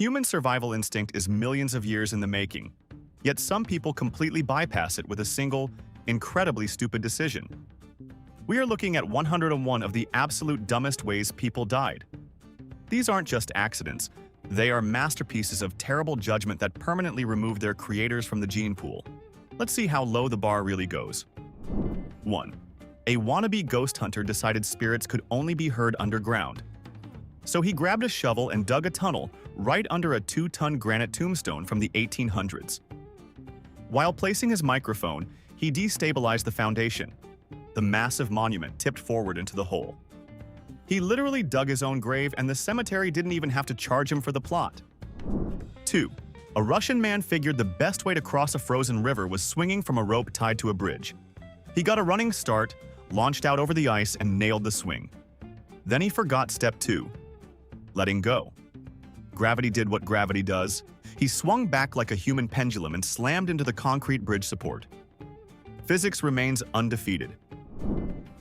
Human survival instinct is millions of years in the making, yet some people completely bypass it with a single, incredibly stupid decision. We are looking at 101 of the absolute dumbest ways people died. These aren't just accidents, they are masterpieces of terrible judgment that permanently remove their creators from the gene pool. Let's see how low the bar really goes. 1. A wannabe ghost hunter decided spirits could only be heard underground. So he grabbed a shovel and dug a tunnel right under a 2-ton granite tombstone from the 1800s. While placing his microphone, he destabilized the foundation. The massive monument tipped forward into the hole. He literally dug his own grave, and the cemetery didn't even have to charge him for the plot. 2. A Russian man figured the best way to cross a frozen river was swinging from a rope tied to a bridge. He got a running start, launched out over the ice, and nailed the swing. Then he forgot step 2, letting go. Gravity did what gravity does. He swung back like a human pendulum and slammed into the concrete bridge support. Physics remains undefeated.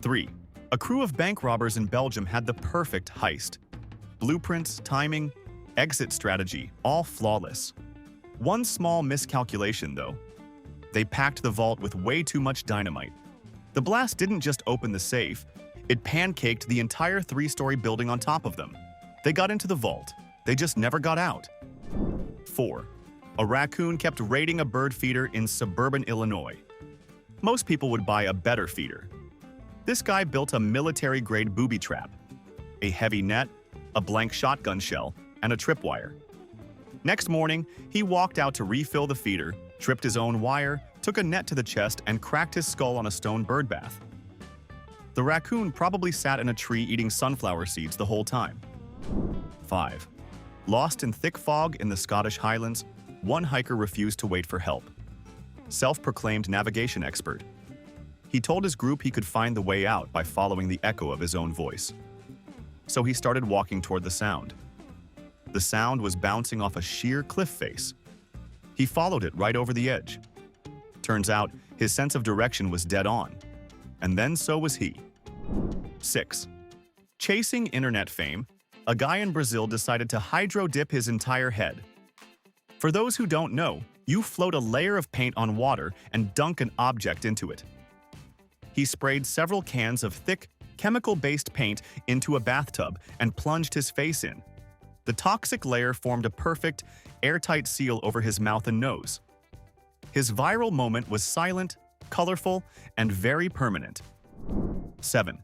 3. A crew of bank robbers in Belgium had the perfect heist. Blueprints, timing, exit strategy, all flawless. One small miscalculation, though. They packed the vault with way too much dynamite. The blast didn't just open the safe, it pancaked the entire 3-story building on top of them. They got into the vault. They just never got out. 4. A raccoon kept raiding a bird feeder in suburban Illinois. Most people would buy a better feeder. This guy built a military-grade booby trap, a heavy net, a blank shotgun shell, and a tripwire. Next morning, he walked out to refill the feeder, tripped his own wire, took a net to the chest, and cracked his skull on a stone bird bath. The raccoon probably sat in a tree eating sunflower seeds the whole time. 5. Lost in thick fog in the Scottish Highlands, one hiker refused to wait for help. Self-proclaimed navigation expert. He told his group he could find the way out by following the echo of his own voice. So he started walking toward the sound. The sound was bouncing off a sheer cliff face. He followed it right over the edge. Turns out, his sense of direction was dead on. And then so was he. 6. Chasing internet fame, a guy in Brazil decided to hydro-dip his entire head. For those who don't know, you float a layer of paint on water and dunk an object into it. He sprayed several cans of thick, chemical-based paint into a bathtub and plunged his face in. The toxic layer formed a perfect, airtight seal over his mouth and nose. His viral moment was silent, colorful, and very permanent. 7.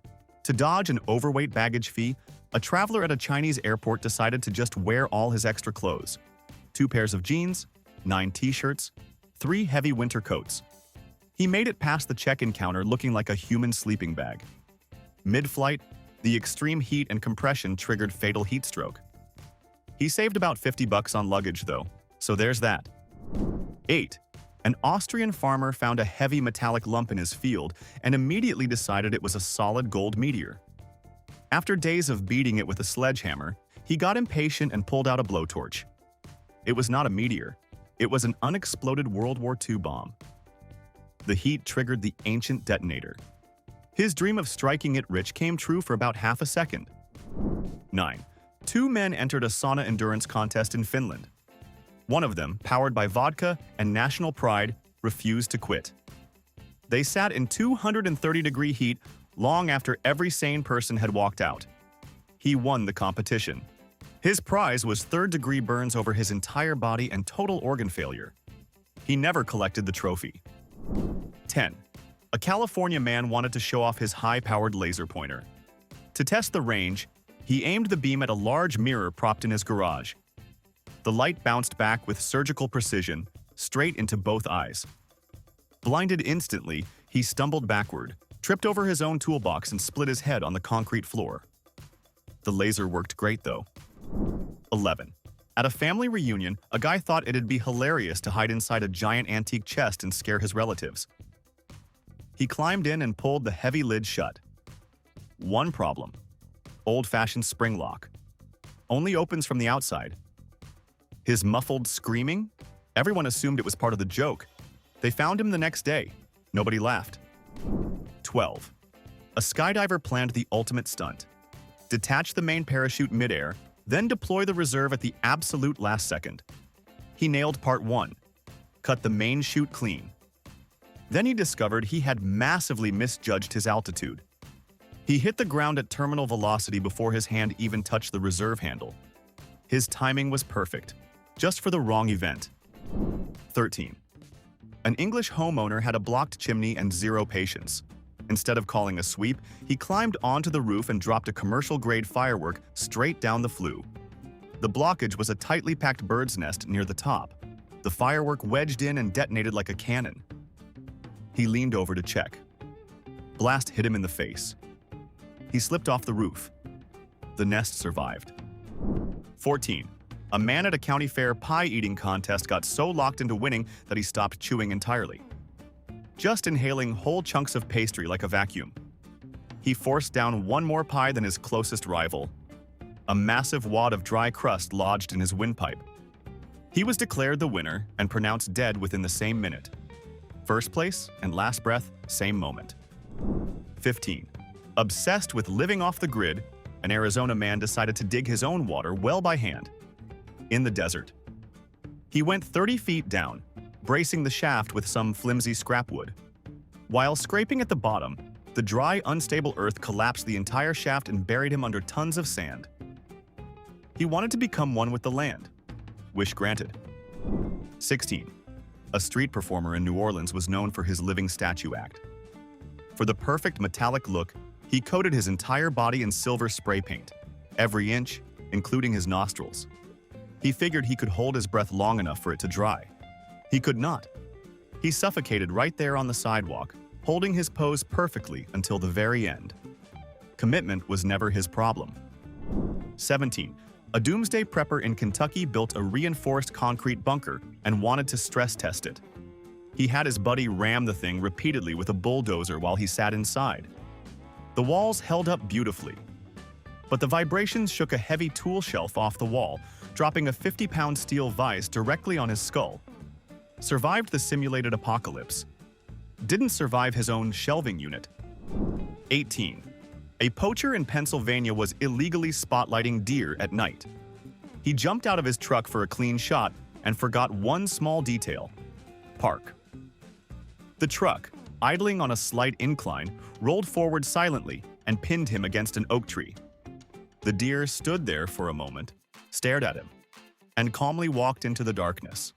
To dodge an overweight baggage fee, a traveler at a Chinese airport decided to just wear all his extra clothes. 2 pairs of jeans, 9 t-shirts, 3 heavy winter coats. He made it past the check-in counter looking like a human sleeping bag. Mid-flight, the extreme heat and compression triggered fatal heat stroke. He saved about $50 on luggage though, so there's that. 8. An Austrian farmer found a heavy metallic lump in his field and immediately decided it was a solid gold meteor. After days of beating it with a sledgehammer, he got impatient and pulled out a blowtorch. It was not a meteor. It was an unexploded World War II bomb. The heat triggered the ancient detonator. His dream of striking it rich came true for about half a second. 9. 2 men entered a sauna endurance contest in Finland. One of them, powered by vodka and national pride, refused to quit. They sat in 230-degree heat long after every sane person had walked out. He won the competition. His prize was 3rd-degree burns over his entire body and total organ failure. He never collected the trophy. 10. A California man wanted to show off his high-powered laser pointer. To test the range, he aimed the beam at a large mirror propped in his garage. The light bounced back with surgical precision, straight into both eyes. Blinded instantly, he stumbled backward, tripped over his own toolbox and split his head on the concrete floor. The laser worked great though. 11. At a family reunion, a guy thought it'd be hilarious to hide inside a giant antique chest and scare his relatives. He climbed in and pulled the heavy lid shut. One problem: old-fashioned spring lock. Only opens from the outside. His muffled screaming? Everyone assumed it was part of the joke. They found him the next day. Nobody laughed. 12. A skydiver planned the ultimate stunt. Detach the main parachute midair, Then deploy the reserve at the absolute last second. He nailed part 1, cut the main chute clean. Then he discovered he had massively misjudged his altitude. He hit the ground at terminal velocity before his hand even touched the reserve handle. His timing was perfect, just for the wrong event. 13. An English homeowner had a blocked chimney and zero patience. Instead of calling a sweep, he climbed onto the roof and dropped a commercial-grade firework straight down the flue. The blockage was a tightly packed bird's nest near the top. The firework wedged in and detonated like a cannon. He leaned over to check. Blast hit him in the face. He slipped off the roof. The nest survived. 14. A man at a county fair pie-eating contest got so locked into winning that he stopped chewing entirely, just inhaling whole chunks of pastry like a vacuum. He forced down one more pie than his closest rival. A massive wad of dry crust lodged in his windpipe. He was declared the winner and pronounced dead within the same minute. First place and last breath, same moment. 15. Obsessed with living off the grid, an Arizona man decided to dig his own water well by hand. In the desert. He went 30 feet down, bracing the shaft with some flimsy scrap wood. While scraping at the bottom, the dry, unstable earth collapsed the entire shaft and buried him under tons of sand. He wanted to become one with the land. Wish granted. 16. A street performer in New Orleans was known for his living statue act. For the perfect metallic look, he coated his entire body in silver spray paint, every inch, including his nostrils. He figured he could hold his breath long enough for it to dry. He could not. He suffocated right there on the sidewalk, holding his pose perfectly until the very end. Commitment was never his problem. 17. A doomsday prepper in Kentucky built a reinforced concrete bunker and wanted to stress test it. He had his buddy ram the thing repeatedly with a bulldozer while he sat inside. The walls held up beautifully, but the vibrations shook a heavy tool shelf off the wall, dropping a 50-pound steel vise directly on his skull. Survived the simulated apocalypse. Didn't survive his own shelving unit. 18. A poacher in Pennsylvania was illegally spotlighting deer at night. He jumped out of his truck for a clean shot and forgot one small detail: park. The truck, idling on a slight incline, rolled forward silently and pinned him against an oak tree. The deer stood there for a moment, stared at him, and calmly walked into the darkness.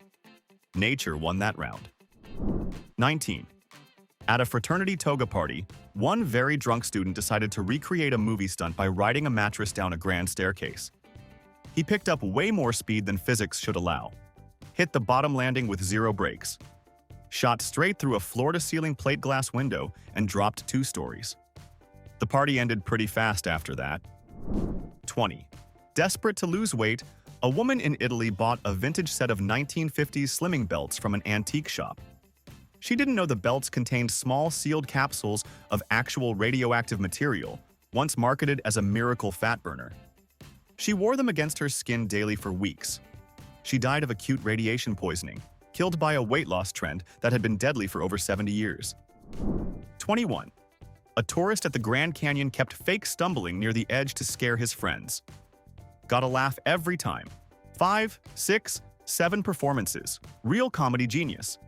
Nature won that round. 19. At a fraternity toga party, one very drunk student decided to recreate a movie stunt by riding a mattress down a grand staircase. He picked up way more speed than physics should allow, hit the bottom landing with zero brakes, shot straight through a floor-to-ceiling plate glass window, and dropped 2 stories. The party ended pretty fast after that. 20. Desperate to lose weight, a woman in Italy bought a vintage set of 1950s slimming belts from an antique shop. She didn't know the belts contained small sealed capsules of actual radioactive material, once marketed as a miracle fat burner. She wore them against her skin daily for weeks. She died of acute radiation poisoning, killed by a weight loss trend that had been deadly for over 70 years. 21. A tourist at the Grand Canyon kept fake stumbling near the edge to scare his friends. Got a laugh every time. 5, 6, 7 performances. Real comedy genius.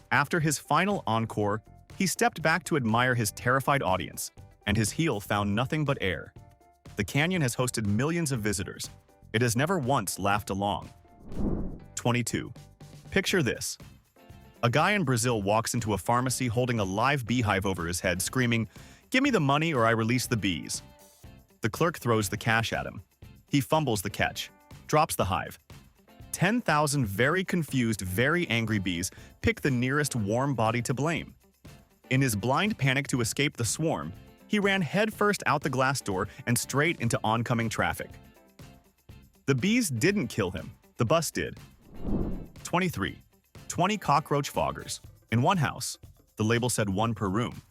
After his final encore, he stepped back to admire his terrified audience, and his heel found nothing but air. The canyon has hosted millions of visitors. It has never once laughed along. 22. Picture this. A guy in Brazil walks into a pharmacy holding a live beehive over his head, screaming, "Give me the money or I release the bees." The clerk throws the cash at him. He fumbles the catch, drops the hive. 10,000 very confused, very angry bees pick the nearest warm body to blame. In his blind panic to escape the swarm, he ran headfirst out the glass door and straight into oncoming traffic. The bees didn't kill him, the bus did. 23. 20 cockroach foggers. In one house, the label said 1 per room.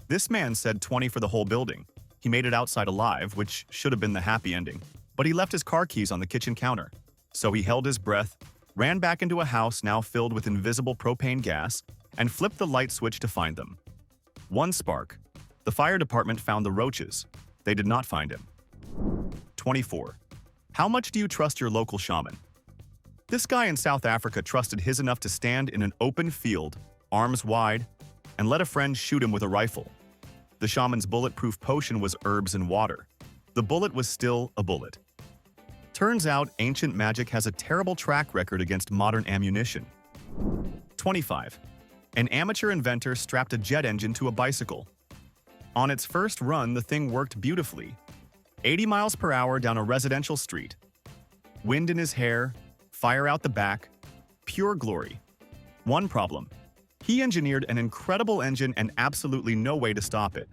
This man said 20 for the whole building. He made it outside alive, which should have been the happy ending. But he left his car keys on the kitchen counter. So he held his breath, ran back into a house now filled with invisible propane gas, and flipped the light switch to find them. 1 spark. The fire department found the roaches. They did not find him. 24. How much do you trust your local shaman? This guy in South Africa trusted his enough to stand in an open field, arms wide, and let a friend shoot him with a rifle. The shaman's bulletproof potion was herbs and water. The bullet was still a bullet. Turns out ancient magic has a terrible track record against modern ammunition. 25. An amateur inventor strapped a jet engine to a bicycle. On its first run, the thing worked beautifully. 80 miles per hour down a residential street. Wind in his hair, fire out the back, pure glory. One problem: he engineered an incredible engine and absolutely no way to stop it.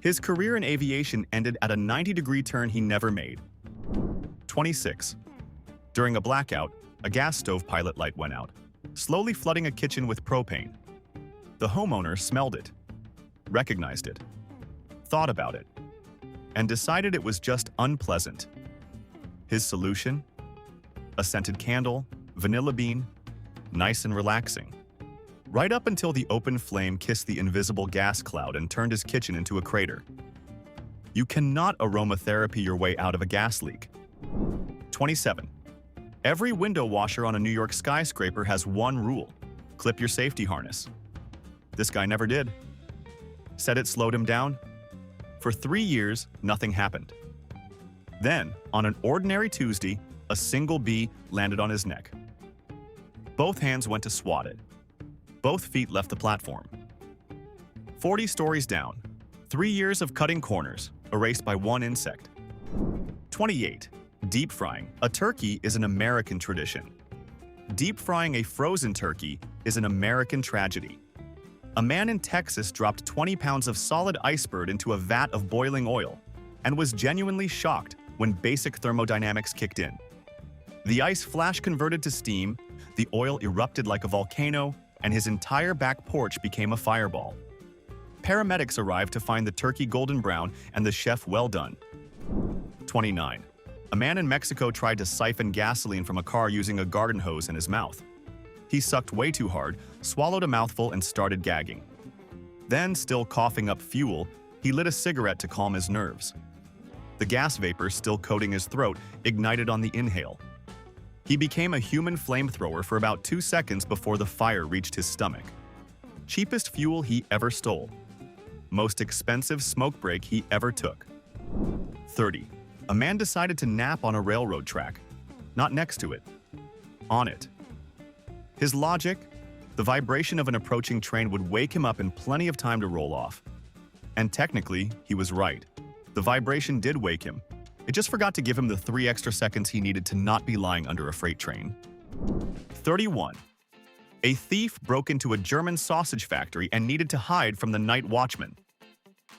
His career in aviation ended at a 90-degree turn he never made. 26. During a blackout, a gas stove pilot light went out, slowly flooding a kitchen with propane. The homeowner smelled it, recognized it, thought about it, and decided it was just unpleasant. His solution? A scented candle, vanilla bean, nice and relaxing. Right up until the open flame kissed the invisible gas cloud and turned his kitchen into a crater. You cannot aromatherapy your way out of a gas leak. 27. Every window washer on a New York skyscraper has one rule: clip your safety harness. This guy never did. Said it slowed him down. For 3 years, nothing happened. Then, on an ordinary Tuesday, a single bee landed on his neck. Both hands went to swat it. Both feet left the platform. 40 stories down, 3 years of cutting corners, erased by one insect. 28. Deep frying a turkey is an American tradition. Deep frying a frozen turkey is an American tragedy. A man in Texas dropped 20 pounds of solid iceberg into a vat of boiling oil and was genuinely shocked when basic thermodynamics kicked in. The ice flash converted to steam, the oil erupted like a volcano, and his entire back porch became a fireball. Paramedics arrived to find the turkey golden brown and the chef well done. 29. A man in Mexico tried to siphon gasoline from a car using a garden hose in his mouth. He sucked way too hard, swallowed a mouthful, and started gagging. Then, still coughing up fuel, he lit a cigarette to calm his nerves. The gas vapor, still coating his throat, ignited on the inhale. He became a human flamethrower for about 2 seconds before the fire reached his stomach. Cheapest fuel he ever stole. Most expensive smoke break he ever took. 30. A man decided to nap on a railroad track. Not next to it. On it. His logic? The vibration of an approaching train would wake him up in plenty of time to roll off. And technically, he was right. The vibration did wake him. It just forgot to give him the 3 extra seconds he needed to not be lying under a freight train. 31. A thief broke into a German sausage factory and needed to hide from the night watchman.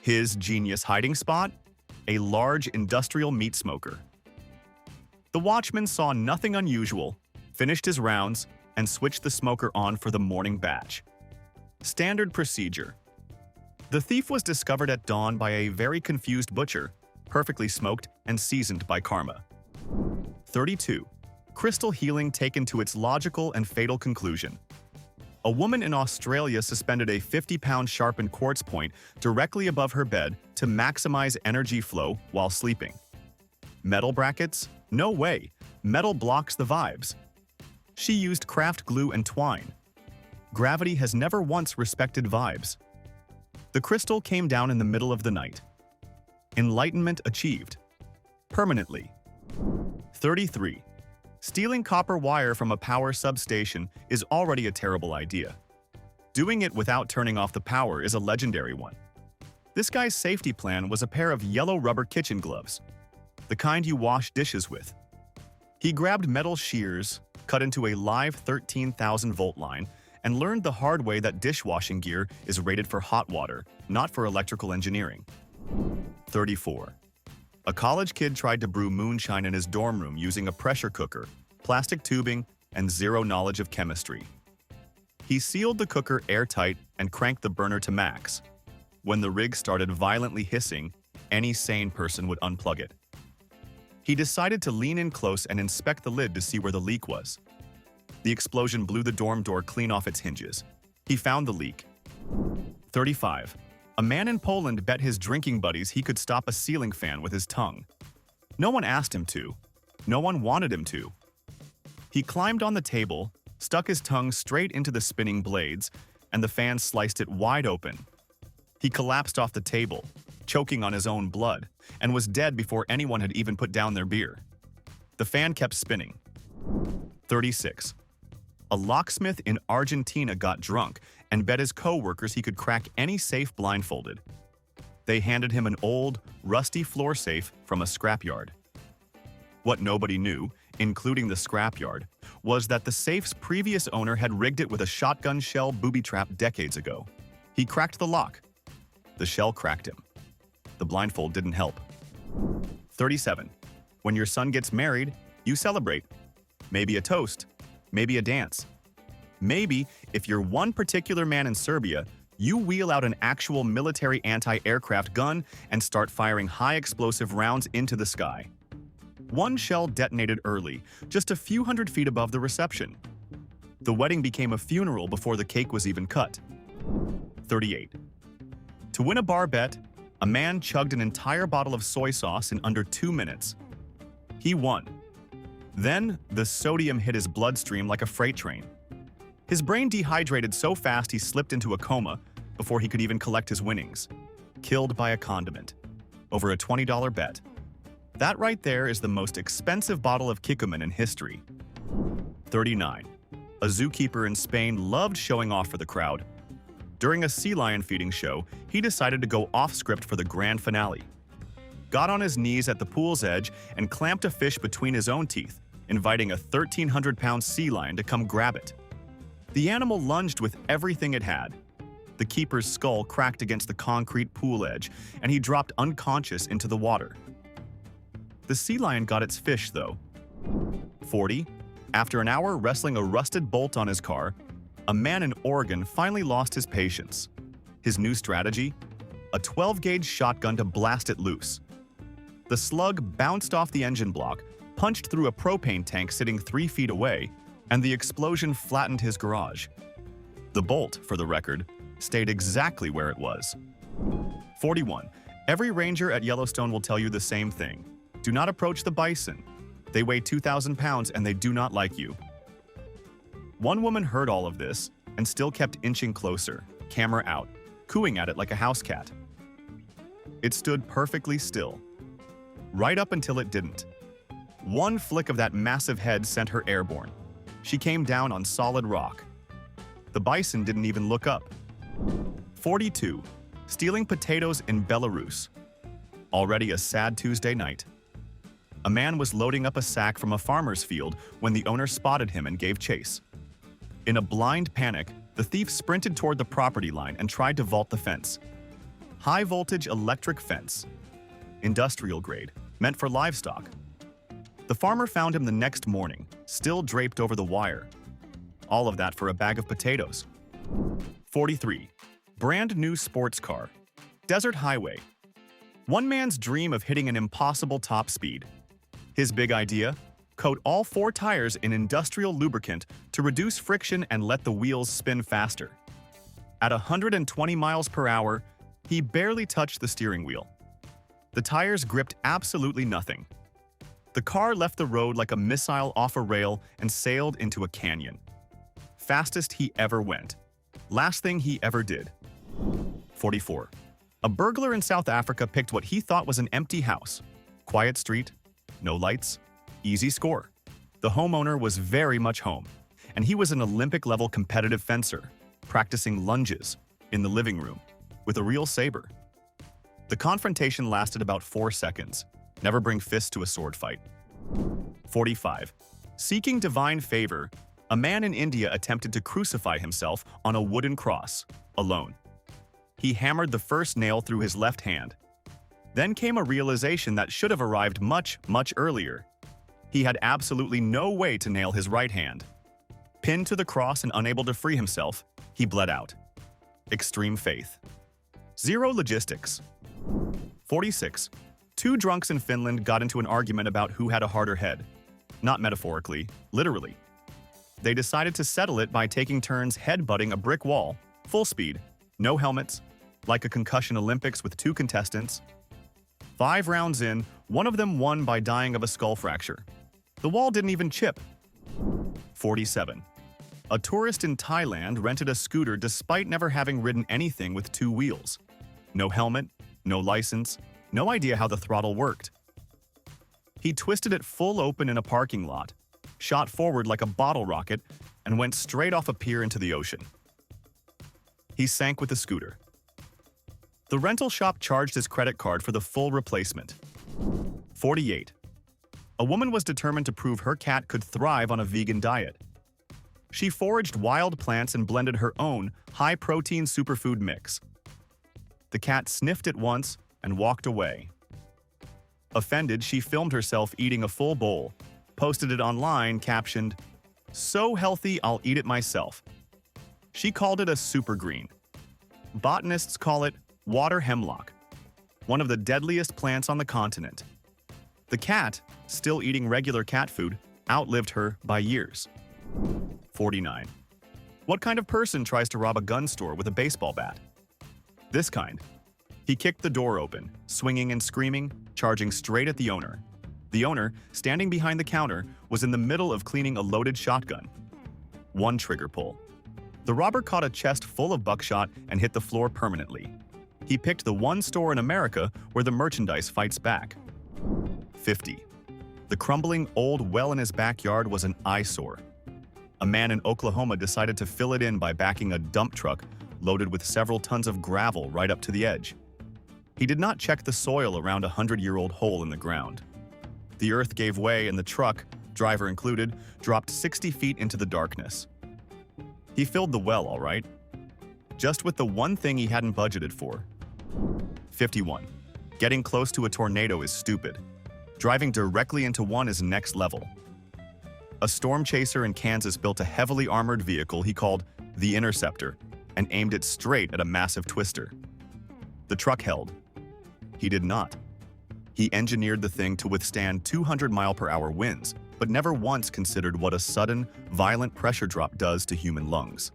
His genius hiding spot? A large industrial meat smoker. The watchman saw nothing unusual, finished his rounds, and switched the smoker on for the morning batch. Standard procedure. The thief was discovered at dawn by a very confused butcher, perfectly smoked and seasoned by karma. 32. Crystal healing taken to its logical and fatal conclusion. A woman in Australia suspended a 50-pound sharpened quartz point directly above her bed to maximize energy flow while sleeping. Metal brackets? No way. Metal blocks the vibes. She used craft glue and twine. Gravity has never once respected vibes. The crystal came down in the middle of the night. Enlightenment achieved. Permanently. 33. Stealing copper wire from a power substation is already a terrible idea. Doing it without turning off the power is a legendary one. This guy's safety plan was a pair of yellow rubber kitchen gloves, the kind you wash dishes with. He grabbed metal shears, cut into a live 13,000-volt line, and learned the hard way that dishwashing gear is rated for hot water, not for electrical engineering. 34. A college kid tried to brew moonshine in his dorm room using a pressure cooker, plastic tubing, and zero knowledge of chemistry. He sealed the cooker airtight and cranked the burner to max. When the rig started violently hissing, any sane person would unplug it. He decided to lean in close and inspect the lid to see where the leak was. The explosion blew the dorm door clean off its hinges. He found the leak. 35. A man in Poland bet his drinking buddies he could stop a ceiling fan with his tongue. No one asked him to, No one wanted him to. He climbed on the table, stuck his tongue straight into the spinning blades, and the fan sliced it wide open. He collapsed off the table, choking on his own blood, and was dead before anyone had even put down their beer. The fan kept spinning. 36. A locksmith in Argentina got drunk and bet his co-workers he could crack any safe blindfolded. They handed him an old, rusty floor safe from a scrapyard. What nobody knew, including the scrapyard, was that the safe's previous owner had rigged it with a shotgun shell booby trap decades ago. He cracked the lock. The shell cracked him. The blindfold didn't help. 37. When your son gets married, you celebrate. Maybe a toast. Maybe a dance. Maybe, if you're one particular man in Serbia, you wheel out an actual military anti-aircraft gun and start firing high-explosive rounds into the sky. One shell detonated early, just a few hundred feet above the reception. The wedding became a funeral before the cake was even cut. 38. To win a bar bet, a man chugged an entire bottle of soy sauce in under 2 minutes. He won. Then, the sodium hit his bloodstream like a freight train. His brain dehydrated so fast he slipped into a coma before he could even collect his winnings. Killed by a condiment. Over a $20 bet. That right there is the most expensive bottle of Kikkoman in history. 39. A zookeeper in Spain loved showing off for the crowd. During a sea lion feeding show, he decided to go off-script for the grand finale. Got on his knees at the pool's edge and clamped a fish between his own teeth, inviting a 1,300-pound sea lion to come grab it. The animal lunged with everything it had. The keeper's skull cracked against the concrete pool edge, and he dropped unconscious into the water. The sea lion got its fish, though. 40. After an hour wrestling a rusted bolt on his car, a man in Oregon finally lost his patience. His new strategy? A 12-gauge shotgun to blast it loose. The slug bounced off the engine block, punched through a propane tank sitting 3 feet away, and the explosion flattened his garage. The bolt, for the record, stayed exactly where it was. 41. Every ranger at Yellowstone will tell you the same thing. Do not approach the bison. They weigh 2,000 pounds and they do not like you. One woman heard all of this and still kept inching closer, camera out, cooing at it like a house cat. It stood perfectly still. Right up until it didn't. One flick of that massive head sent her airborne. She came down on solid rock. The bison didn't even look up. 42. Stealing potatoes in Belarus. Already a sad Tuesday night. A man was loading up a sack from a farmer's field when the owner spotted him and gave chase. In a blind panic, the thief sprinted toward the property line and tried to vault the fence. High-voltage electric fence. Industrial grade, meant for livestock. The farmer found him the next morning, still draped over the wire. All of that for a bag of potatoes. 43. Brand new sports car. Desert highway. One man's dream of hitting an impossible top speed. His big idea? Coat all 4 tires in industrial lubricant to reduce friction and let the wheels spin faster. At 120 miles per hour, he barely touched the steering wheel. The tires gripped absolutely nothing. The car left the road like a missile off a rail and sailed into a canyon. Fastest he ever went. Last thing he ever did. 44. A burglar in South Africa picked what he thought was an empty house. Quiet street, no lights, easy score. The homeowner was very much home, and he was an Olympic-level competitive fencer, practicing lunges in the living room with a real saber. The confrontation lasted about 4 seconds. Never bring fists to a sword fight. 45. Seeking divine favor, a man in India attempted to crucify himself on a wooden cross, alone. He hammered the first nail through his left hand. Then came a realization that should have arrived much, much earlier. He had absolutely no way to nail his right hand. Pinned to the cross and unable to free himself, he bled out. Extreme faith. Zero logistics. 46. 2 drunks in Finland got into an argument about who had a harder head. Not metaphorically, literally. They decided to settle it by taking turns head-butting a brick wall, full speed, no helmets, like a concussion Olympics with 2 contestants. 5 rounds in, one of them won by dying of a skull fracture. The wall didn't even chip. 47. A tourist in Thailand rented a scooter despite never having ridden anything with two wheels. No helmet, no license, no idea how the throttle worked. He twisted it full open in a parking lot, shot forward like a bottle rocket, and went straight off a pier into the ocean. He sank with the scooter. The rental shop charged his credit card for the full replacement. 48. A woman was determined to prove her cat could thrive on a vegan diet. She foraged wild plants and blended her own high-protein superfood mix. The cat sniffed it once and walked away. Offended, she filmed herself eating a full bowl, posted it online, captioned, "So healthy, I'll eat it myself." She called it a super green. Botanists call it water hemlock, one of the deadliest plants on the continent. The cat, still eating regular cat food, outlived her by years. 49. What kind of person tries to rob a gun store with a baseball bat? This kind. He kicked the door open, swinging and screaming, charging straight at the owner. The owner, standing behind the counter, was in the middle of cleaning a loaded shotgun. One trigger pull. The robber caught a chest full of buckshot and hit the floor permanently. He picked the one store in America where the merchandise fights back. 50. The crumbling old well in his backyard was an eyesore. A man in Oklahoma decided to fill it in by backing a dump truck loaded with several tons of gravel right up to the edge. He did not check the soil around a 100-year-old hole in the ground. The earth gave way and the truck, driver included, dropped 60 feet into the darkness. He filled the well, all right. Just with the one thing he hadn't budgeted for. 51. Getting close to a tornado is stupid. Driving directly into one is next level. A storm chaser in Kansas built a heavily armored vehicle he called the Interceptor and aimed it straight at a massive twister. The truck held. He did not. He engineered the thing to withstand 200-mile-per-hour winds, but never once considered what a sudden, violent pressure drop does to human lungs.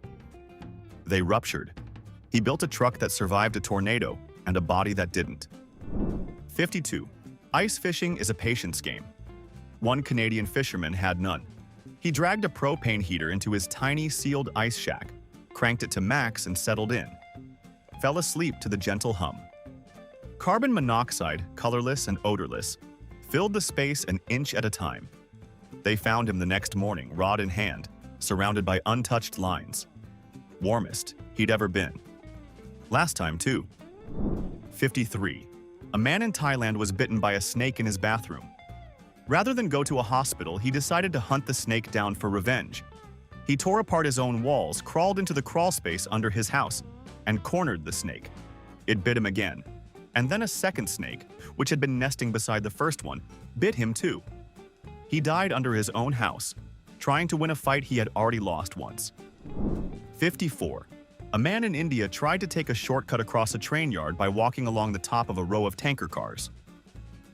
They ruptured. He built a truck that survived a tornado and a body that didn't. 52. Ice fishing is a patience game. One Canadian fisherman had none. He dragged a propane heater into his tiny sealed ice shack, cranked it to max and settled in. Fell asleep to the gentle hum. Carbon monoxide, colorless and odorless, filled the space an inch at a time. They found him the next morning, rod in hand, surrounded by untouched lines. Warmest he'd ever been. Last time, too. 53. A man in Thailand was bitten by a snake in his bathroom. Rather than go to a hospital, he decided to hunt the snake down for revenge. He tore apart his own walls, crawled into the crawl space under his house, and cornered the snake. It bit him again. And then a second snake, which had been nesting beside the first one, bit him too. He died under his own house, trying to win a fight he had already lost once. 54. A man in India tried to take a shortcut across a train yard by walking along the top of a row of tanker cars.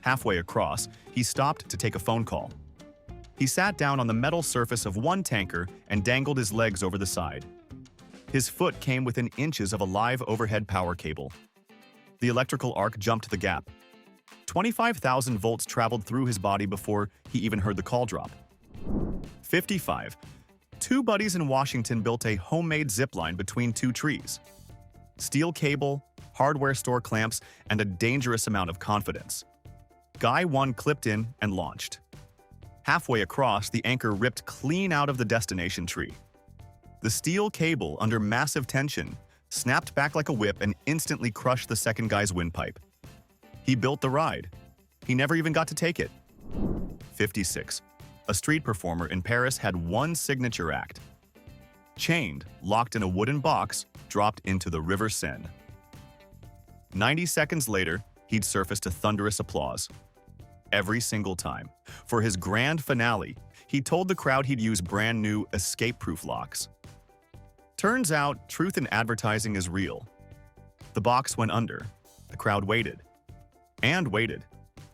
Halfway across, he stopped to take a phone call. He sat down on the metal surface of one tanker and dangled his legs over the side. His foot came within inches of a live overhead power cable. The electrical arc jumped the gap. 25,000 volts traveled through his body before he even heard the call drop. 55. Two buddies in Washington built a homemade zipline between two trees. Steel cable, hardware store clamps, and a dangerous amount of confidence. Guy 1 clipped in and launched. Halfway across, the anchor ripped clean out of the destination tree. The steel cable, under massive tension, snapped back like a whip and instantly crushed the second guy's windpipe. He built the ride. He never even got to take it. 56. A street performer in Paris had one signature act. Chained, locked in a wooden box, dropped into the River Seine. 90 seconds later, he'd surfaced to thunderous applause. Every single time. For his grand finale, he told the crowd he'd use brand new escape-proof locks. Turns out, truth in advertising is real. The box went under. The crowd waited. And waited.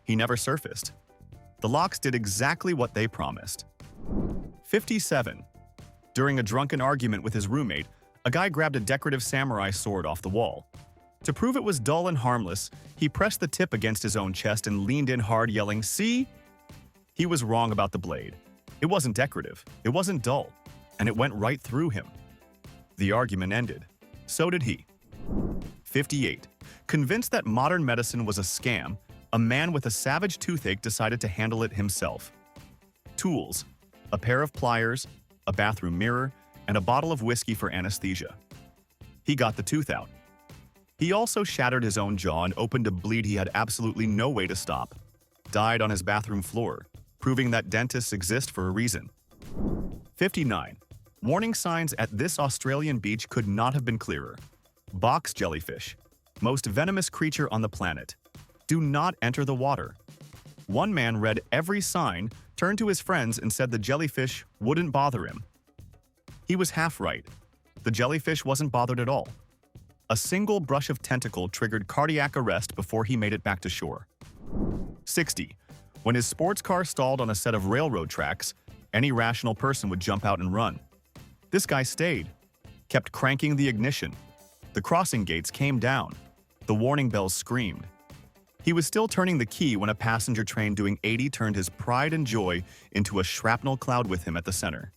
He never surfaced. The locks did exactly what they promised. 57. During a drunken argument with his roommate, a guy grabbed a decorative samurai sword off the wall. To prove it was dull and harmless, he pressed the tip against his own chest and leaned in hard, yelling, "See?" He was wrong about the blade. It wasn't decorative, it wasn't dull, and it went right through him. The argument ended. So did he. 58. Convinced that modern medicine was a scam, a man with a savage toothache decided to handle it himself. Tools: a pair of pliers, a bathroom mirror, and a bottle of whiskey for anesthesia. He got the tooth out. He also shattered his own jaw and opened a bleed he had absolutely no way to stop. Died on his bathroom floor, proving that dentists exist for a reason. 59. Warning signs at this Australian beach could not have been clearer. Box jellyfish, most venomous creature on the planet. Do not enter the water. One man read every sign, turned to his friends, and said the jellyfish wouldn't bother him. He was half right. The jellyfish wasn't bothered at all. A single brush of tentacle triggered cardiac arrest before he made it back to shore. 60. When his sports car stalled on a set of railroad tracks, any rational person would jump out and run. This guy stayed, kept cranking the ignition. The crossing gates came down. The warning bells screamed. He was still turning the key when a passenger train doing 80 turned his pride and joy into a shrapnel cloud with him at the center.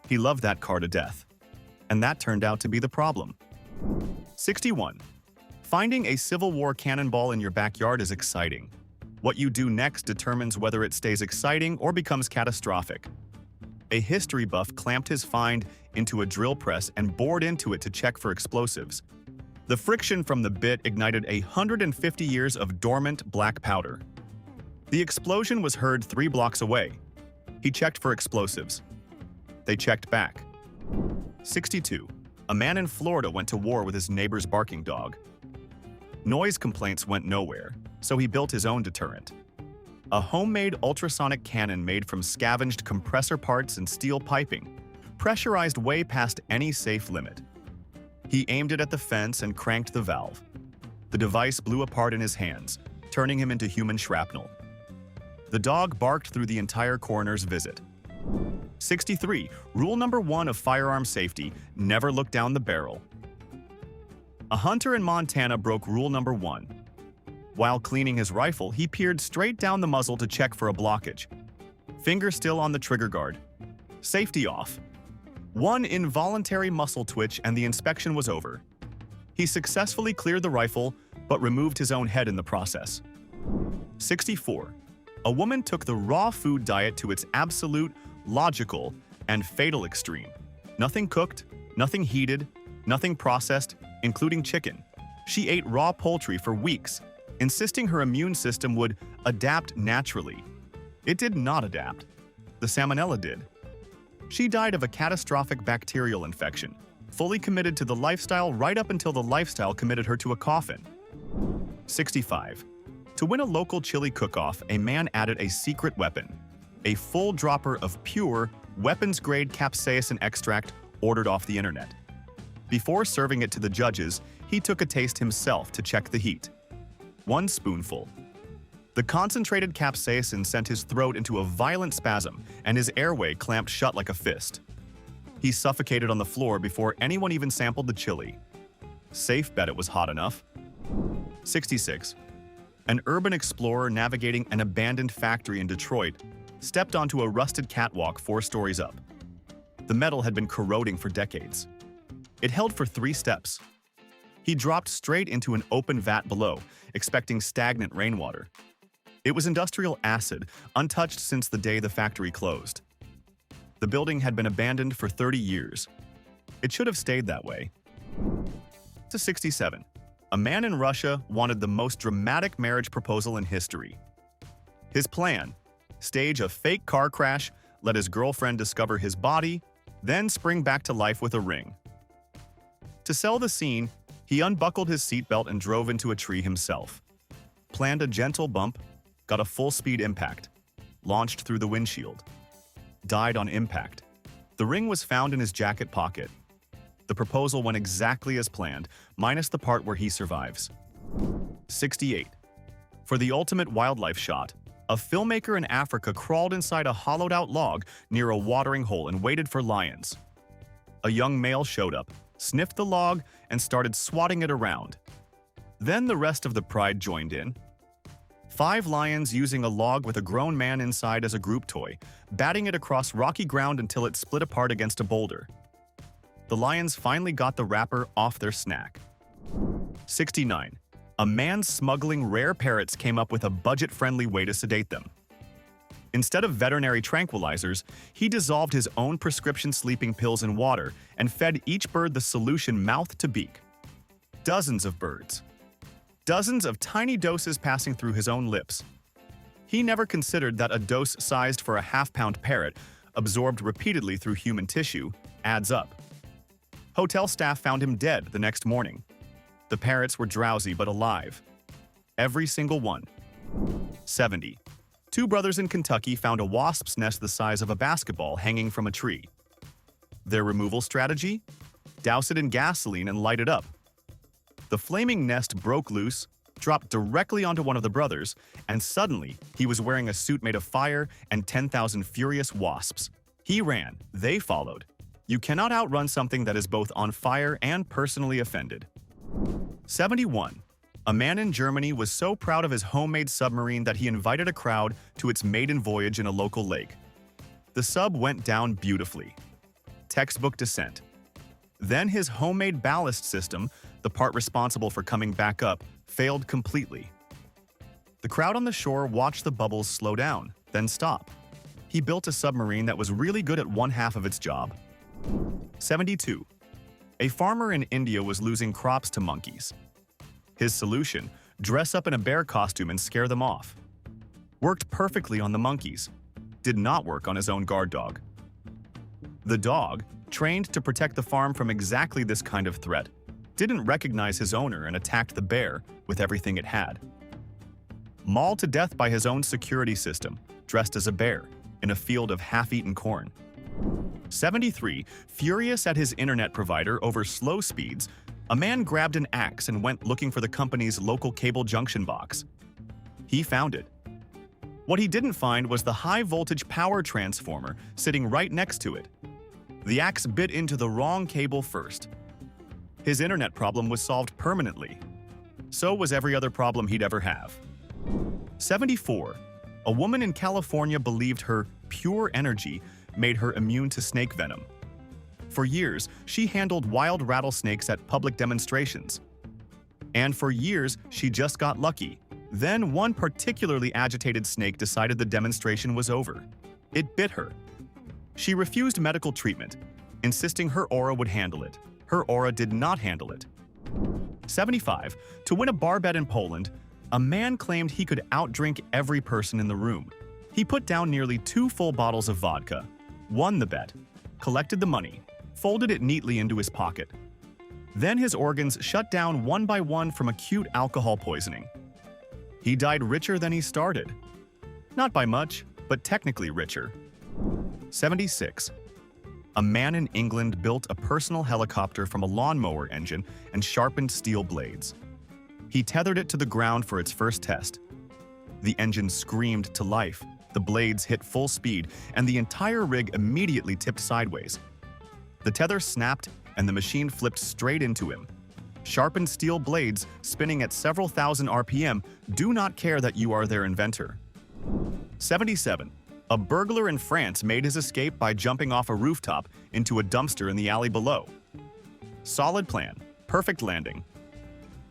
He loved that car to death, and that turned out to be the problem. 61. Finding a Civil War cannonball in your backyard is exciting. What you do next determines whether it stays exciting or becomes catastrophic. A history buff clamped his find into a drill press and bored into it to check for explosives. The friction from the bit ignited 150 years of dormant black powder. The explosion was heard 3 blocks away. He checked for explosives. They checked back. 62. A man in Florida went to war with his neighbor's barking dog. Noise complaints went nowhere, so he built his own deterrent. A homemade ultrasonic cannon made from scavenged compressor parts and steel piping, pressurized way past any safe limit. He aimed it at the fence and cranked the valve. The device blew apart in his hands, turning him into human shrapnel. The dog barked through the entire coroner's visit. 63. Rule number 1 of firearm safety: never look down the barrel. A hunter in Montana broke rule number 1. While cleaning his rifle, he peered straight down the muzzle to check for a blockage. Finger still on the trigger guard. Safety off. One involuntary muscle twitch and the inspection was over. He successfully cleared the rifle, but removed his own head in the process. 64. A woman took the raw food diet to its absolute, logical, and fatal extreme. Nothing cooked, nothing heated, nothing processed, including chicken. She ate raw poultry for weeks, insisting her immune system would adapt naturally. It did not adapt. The salmonella did. She died of a catastrophic bacterial infection, fully committed to the lifestyle right up until the lifestyle committed her to a coffin. 65. To win a local chili cook-off, a man added a secret weapon, a full dropper of pure, weapons-grade capsaicin extract ordered off the internet. Before serving it to the judges, he took a taste himself to check the heat. 1 spoonful. The concentrated capsaicin sent his throat into a violent spasm, and his airway clamped shut like a fist. He suffocated on the floor before anyone even sampled the chili. Safe bet it was hot enough. 66. An urban explorer navigating an abandoned factory in Detroit stepped onto a rusted catwalk 4 stories up. The metal had been corroding for decades. It held for 3 steps. He dropped straight into an open vat below, expecting stagnant rainwater. It was industrial acid, untouched since the day the factory closed. The building had been abandoned for 30 years. It should have stayed that way. To 67. A man in Russia wanted the most dramatic marriage proposal in history. His plan: stage a fake car crash, let his girlfriend discover his body, then spring back to life with a ring. To sell the scene, he unbuckled his seatbelt and drove into a tree himself. Planned a gentle bump, got a full-speed impact, launched through the windshield. Died on impact. The ring was found in his jacket pocket. The proposal went exactly as planned, minus the part where he survives. 68. For the ultimate wildlife shot, a filmmaker in Africa crawled inside a hollowed-out log near a watering hole and waited for lions. A young male showed up, sniffed the log, and started swatting it around. Then the rest of the pride joined in. 5 lions using a log with a grown man inside as a group toy, batting it across rocky ground until it split apart against a boulder. The lions finally got the wrapper off their snack. 69. A man smuggling rare parrots came up with a budget-friendly way to sedate them. Instead of veterinary tranquilizers, he dissolved his own prescription sleeping pills in water and fed each bird the solution mouth to beak. Dozens of birds. Dozens of tiny doses passing through his own lips. He never considered that a dose sized for a half-pound parrot, absorbed repeatedly through human tissue, adds up. Hotel staff found him dead the next morning. The parrots were drowsy but alive. Every single one. 70. 2 brothers in Kentucky found a wasp's nest the size of a basketball hanging from a tree. Their removal strategy? Douse it in gasoline and light it up. The flaming nest broke loose, dropped directly onto one of the brothers, and suddenly he was wearing a suit made of fire and 10,000 furious wasps. He ran, they followed. You cannot outrun something that is both on fire and personally offended. 71. A man in Germany was so proud of his homemade submarine that he invited a crowd to its maiden voyage in a local lake. The sub went down beautifully. Textbook descent. Then his homemade ballast system, the part responsible for coming back up, failed completely. The crowd on the shore watched the bubbles slow down, then stop. He built a submarine that was really good at one half of its job. 72. A farmer in India was losing crops to monkeys. His solution: dress up in a bear costume and scare them off. Worked perfectly on the monkeys. Did not work on his own guard dog. The dog, trained to protect the farm from exactly this kind of threat, didn't recognize his owner and attacked the bear with everything it had. Mauled to death by his own security system, dressed as a bear, in a field of half-eaten corn. 73. Furious at his internet provider over slow speeds, a man grabbed an axe and went looking for the company's local cable junction box. He found it. What he didn't find was the high-voltage power transformer sitting right next to it. The axe bit into the wrong cable first. His internet problem was solved permanently. So was every other problem he'd ever have. 74. A woman in California believed her pure energy made her immune to snake venom. For years, she handled wild rattlesnakes at public demonstrations. And for years, she just got lucky. Then one particularly agitated snake decided the demonstration was over. It bit her. She refused medical treatment, insisting her aura would handle it. Her aura did not handle it. 75. To win a bar bet in Poland, a man claimed he could outdrink every person in the room. He put down nearly 2 full bottles of vodka, won the bet, collected the money, folded it neatly into his pocket. Then his organs shut down one by one from acute alcohol poisoning. He died richer than he started. Not by much, but technically richer. 76. A man in England built a personal helicopter from a lawnmower engine and sharpened steel blades. He tethered it to the ground for its first test. The engine screamed to life, the blades hit full speed, and the entire rig immediately tipped sideways. The tether snapped, and the machine flipped straight into him. Sharpened steel blades, spinning at several thousand RPM, do not care that you are their inventor. 77. A burglar in France made his escape by jumping off a rooftop into a dumpster in the alley below. Solid plan, perfect landing.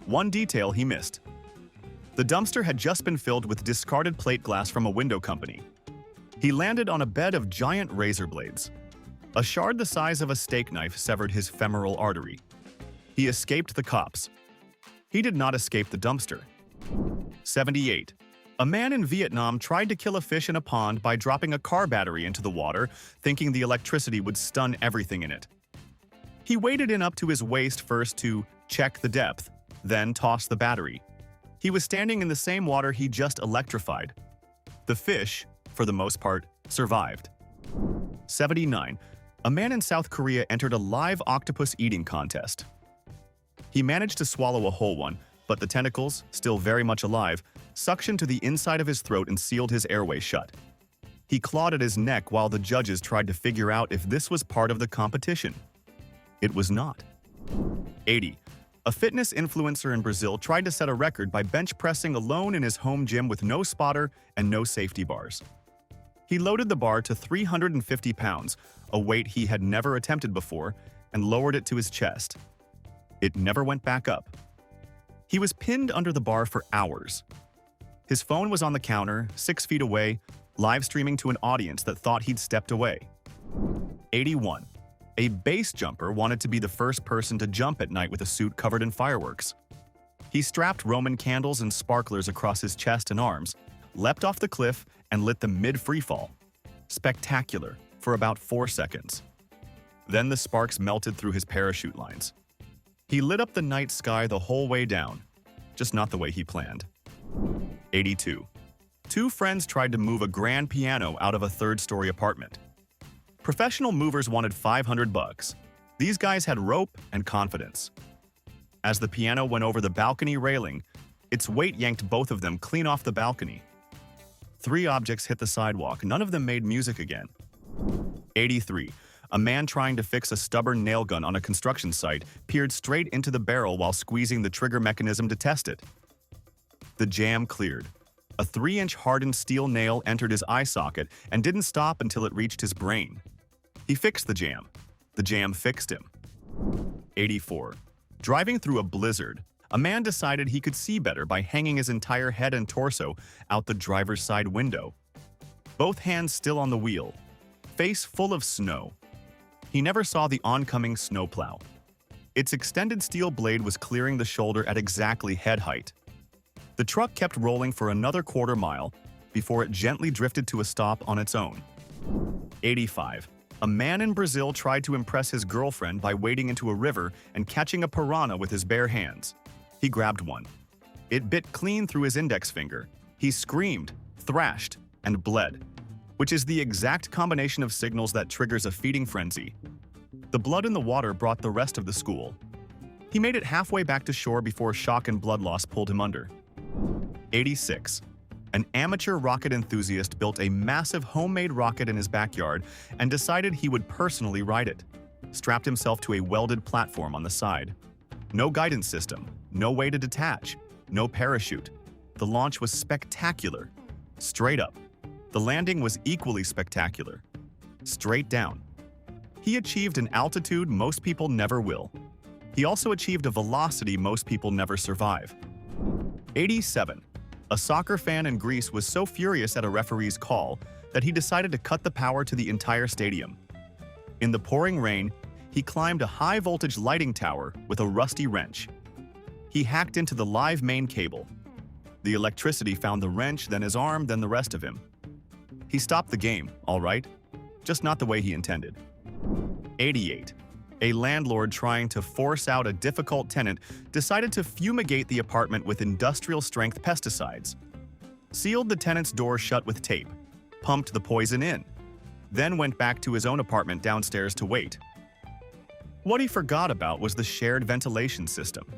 One detail he missed. The dumpster had just been filled with discarded plate glass from a window company. He landed on a bed of giant razor blades. A shard the size of a steak knife severed his femoral artery. He escaped the cops. He did not escape the dumpster. 78. A man in Vietnam tried to kill a fish in a pond by dropping a car battery into the water, thinking the electricity would stun everything in it. He waded in up to his waist first to check the depth, then toss the battery. He was standing in the same water he just electrified. The fish, for the most part, survived. 79. A man in South Korea entered a live octopus eating contest. He managed to swallow a whole one, but the tentacles, still very much alive, suctioned to the inside of his throat and sealed his airway shut. He clawed at his neck while the judges tried to figure out if this was part of the competition. It was not. 80. A fitness influencer in Brazil tried to set a record by bench pressing alone in his home gym with no spotter and no safety bars. He loaded the bar to 350 pounds, a weight he had never attempted before, and lowered it to his chest. It never went back up. He was pinned under the bar for hours. His phone was on the counter, 6 feet away, live streaming to an audience that thought he'd stepped away. 81. A base jumper wanted to be the first person to jump at night with a suit covered in fireworks. He strapped Roman candles and sparklers across his chest and arms, leapt off the cliff, and lit them mid-freefall. Spectacular, for about 4 seconds. Then the sparks melted through his parachute lines. He lit up the night sky the whole way down, just not the way he planned. 82. Two friends tried to move a grand piano out of a third-story apartment. Professional movers wanted $500. These guys had rope and confidence. As the piano went over the balcony railing, its weight yanked both of them clean off the balcony. 3 objects hit the sidewalk, none of them made music again. 83. A man trying to fix a stubborn nail gun on a construction site peered straight into the barrel while squeezing the trigger mechanism to test it. The jam cleared. A 3-inch hardened steel nail entered his eye socket and didn't stop until it reached his brain. He fixed the jam. The jam fixed him. 84. Driving through a blizzard, a man decided he could see better by hanging his entire head and torso out the driver's side window. Both hands still on the wheel, face full of snow. He never saw the oncoming snowplow. Its extended steel blade was clearing the shoulder at exactly head height. The truck kept rolling for another quarter mile before it gently drifted to a stop on its own. 85. A man in Brazil tried to impress his girlfriend by wading into a river and catching a piranha with his bare hands. He grabbed one. It bit clean through his index finger. He screamed, thrashed, and bled, which is the exact combination of signals that triggers a feeding frenzy. The blood in the water brought the rest of the school. He made it halfway back to shore before shock and blood loss pulled him under. 86. An amateur rocket enthusiast built a massive homemade rocket in his backyard and decided he would personally ride it. Strapped himself to a welded platform on the side. No guidance system, no way to detach, no parachute. The launch was spectacular. Straight up. The landing was equally spectacular. Straight down. He achieved an altitude most people never will. He also achieved a velocity most people never survive. 87. A soccer fan in Greece was so furious at a referee's call that he decided to cut the power to the entire stadium. In the pouring rain, he climbed a high-voltage lighting tower with a rusty wrench. He hacked into the live main cable. The electricity found the wrench, then his arm, then the rest of him. He stopped the game, all right, just not the way he intended. 88. A landlord trying to force out a difficult tenant decided to fumigate the apartment with industrial-strength pesticides. Sealed the tenant's door shut with tape, pumped the poison in, then went back to his own apartment downstairs to wait. What he forgot about was the shared ventilation system.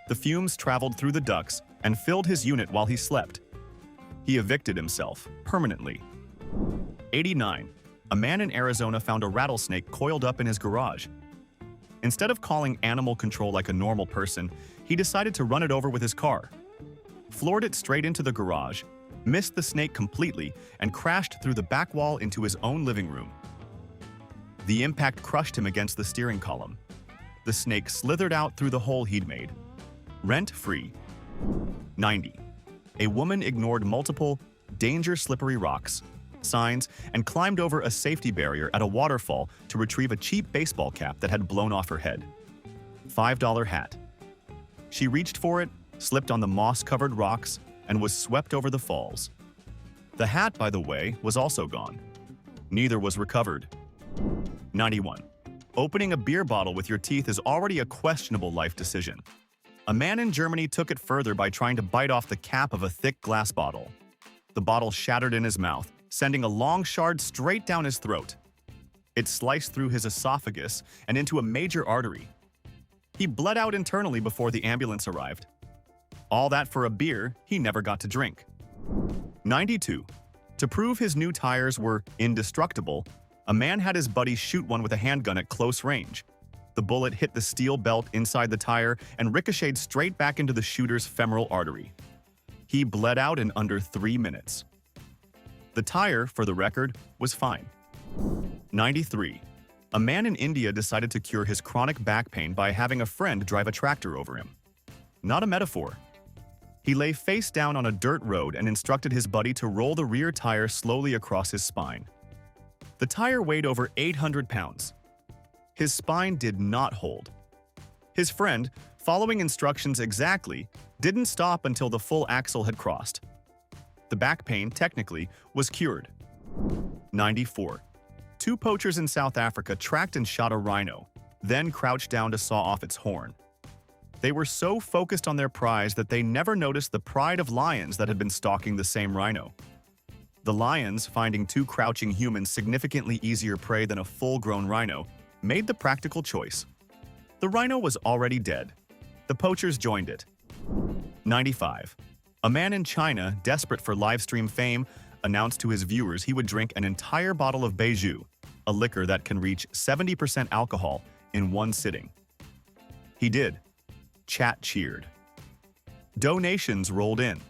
The fumes traveled through the ducts and filled his unit while he slept. He evicted himself, permanently. 89. A man in Arizona found a rattlesnake coiled up in his garage. Instead of calling animal control like a normal person, he decided to run it over with his car. Floored it straight into the garage, missed the snake completely, and crashed through the back wall into his own living room. The impact crushed him against the steering column. The snake slithered out through the hole he'd made. Rent-free. 90. A woman ignored multiple danger slippery rocks, signs, and climbed over a safety barrier at a waterfall to retrieve a cheap baseball cap that had blown off her head. $5 hat. She reached for it, slipped on the moss-covered rocks, and was swept over the falls. The hat, by the way, was also gone. Neither was recovered. 91. Opening a beer bottle with your teeth is already a questionable life decision. A man in Germany took it further by trying to bite off the cap of a thick glass bottle. The bottle shattered in his mouth, sending a long shard straight down his throat. It sliced through his esophagus and into a major artery. He bled out internally before the ambulance arrived. All that for a beer he never got to drink. 92. To prove his new tires were indestructible, a man had his buddy shoot one with a handgun at close range. The bullet hit the steel belt inside the tire and ricocheted straight back into the shooter's femoral artery. He bled out in under 3 minutes. The tire, for the record, was fine. 93. A man in India decided to cure his chronic back pain by having a friend drive a tractor over him. Not a metaphor. He lay face down on a dirt road and instructed his buddy to roll the rear tire slowly across his spine. The tire weighed over 800 pounds. His spine did not hold. His friend, following instructions exactly, didn't stop until the full axle had crossed. The back pain, technically, was cured. 94. 2 poachers in South Africa tracked and shot a rhino, then crouched down to saw off its horn. They were so focused on their prize that they never noticed the pride of lions that had been stalking the same rhino. The lions, finding 2 crouching humans significantly easier prey than a full-grown rhino, made the practical choice. The rhino was already dead. The poachers joined it. 95. A man in China, desperate for livestream fame, announced to his viewers he would drink an entire bottle of Beiju, a liquor that can reach 70% alcohol, in one sitting. He did. Chat cheered. Donations rolled in.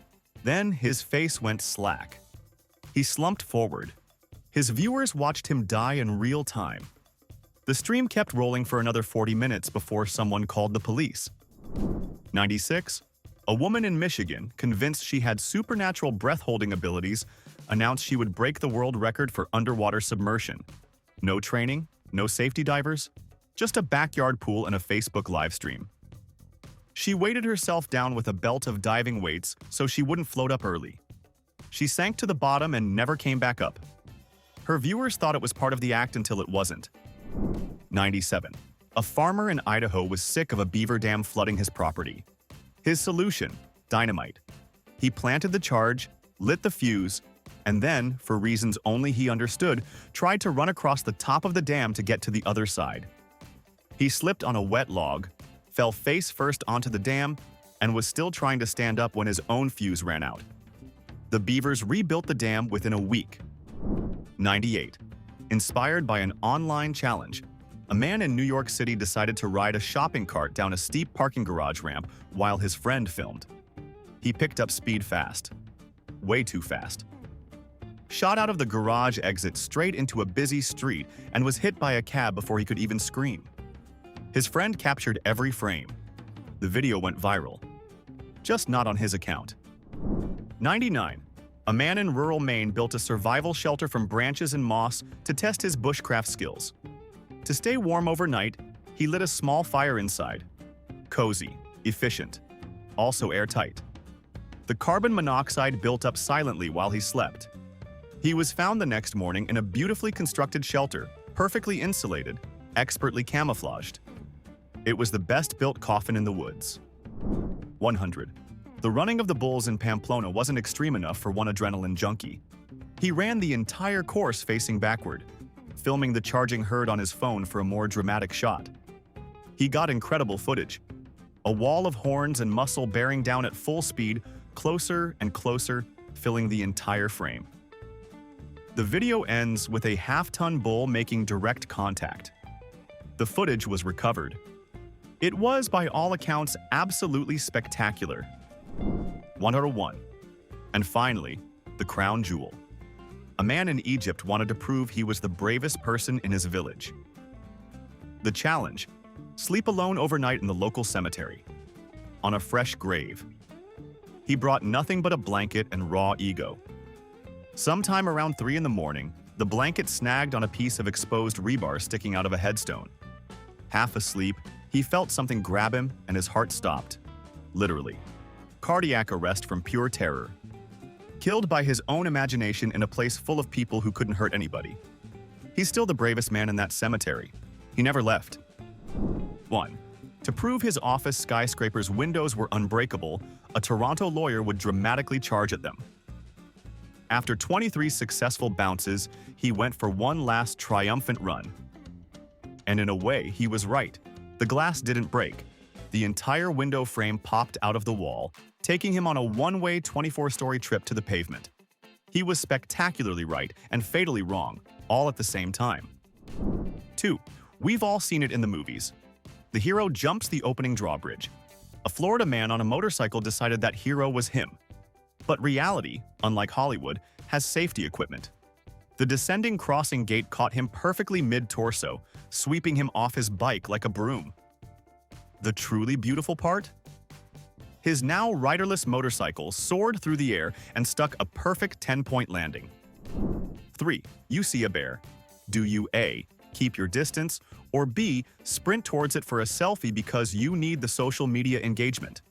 Then his face went slack. He slumped forward. His viewers watched him die in real time. The stream kept rolling for another 40 minutes before someone called the police. 96. A woman in Michigan, convinced she had supernatural breath-holding abilities, announced she would break the world record for underwater submersion. No training, no safety divers, just a backyard pool and a Facebook livestream. She weighted herself down with a belt of diving weights so she wouldn't float up early. She sank to the bottom and never came back up. Her viewers thought it was part of the act until it wasn't. 97. A farmer in Idaho was sick of a beaver dam flooding his property. His solution: dynamite. He planted the charge, lit the fuse, and then, for reasons only he understood, tried to run across the top of the dam to get to the other side. He slipped on a wet log, fell face first onto the dam, and was still trying to stand up when his own fuse ran out. The beavers rebuilt the dam within a week. 98. Inspired by an online challenge, a man in New York City decided to ride a shopping cart down a steep parking garage ramp while his friend filmed. He picked up speed fast. Way too fast. Shot out of the garage exit straight into a busy street and was hit by a cab before he could even scream. His friend captured every frame. The video went viral. Just not on his account. 99. A man in rural Maine built a survival shelter from branches and moss to test his bushcraft skills. To stay warm overnight, he lit a small fire inside. Cozy, efficient, also airtight. The carbon monoxide built up silently while he slept. He was found the next morning in a beautifully constructed shelter, perfectly insulated, expertly camouflaged. It was the best-built coffin in the woods. 100. The running of the bulls in Pamplona wasn't extreme enough for one adrenaline junkie. He ran the entire course facing backward, filming the charging herd on his phone for a more dramatic shot. He got incredible footage. A wall of horns and muscle bearing down at full speed, closer and closer, filling the entire frame. The video ends with a half-ton bull making direct contact. The footage was recovered. It was, by all accounts, absolutely spectacular. 101. And finally, the crown jewel. A man in Egypt wanted to prove he was the bravest person in his village. The challenge: sleep alone overnight in the local cemetery, on a fresh grave. He brought nothing but a blanket and raw ego. Sometime around 3 in the morning, the blanket snagged on a piece of exposed rebar sticking out of a headstone. Half asleep, he felt something grab him and his heart stopped. Literally. Cardiac arrest from pure terror. Killed by his own imagination in a place full of people who couldn't hurt anybody. He's still the bravest man in that cemetery. He never left. 1. To prove his office skyscraper's windows were unbreakable, a Toronto lawyer would dramatically charge at them. After 23 successful bounces, he went for one last triumphant run. And in a way, he was right. The glass didn't break. The entire window frame popped out of the wall, taking him on a one-way 24-story trip to the pavement. He was spectacularly right and fatally wrong, all at the same time. 2. We've all seen it in the movies. The hero jumps the opening drawbridge. A Florida man on a motorcycle decided that hero was him. But reality, unlike Hollywood, has safety equipment. The descending crossing gate caught him perfectly mid-torso, sweeping him off his bike like a broom. The truly beautiful part? His now riderless motorcycle soared through the air and stuck a perfect 10-point landing. 3. You see a bear. Do you A. keep your distance, or B. sprint towards it for a selfie because you need the social media engagement?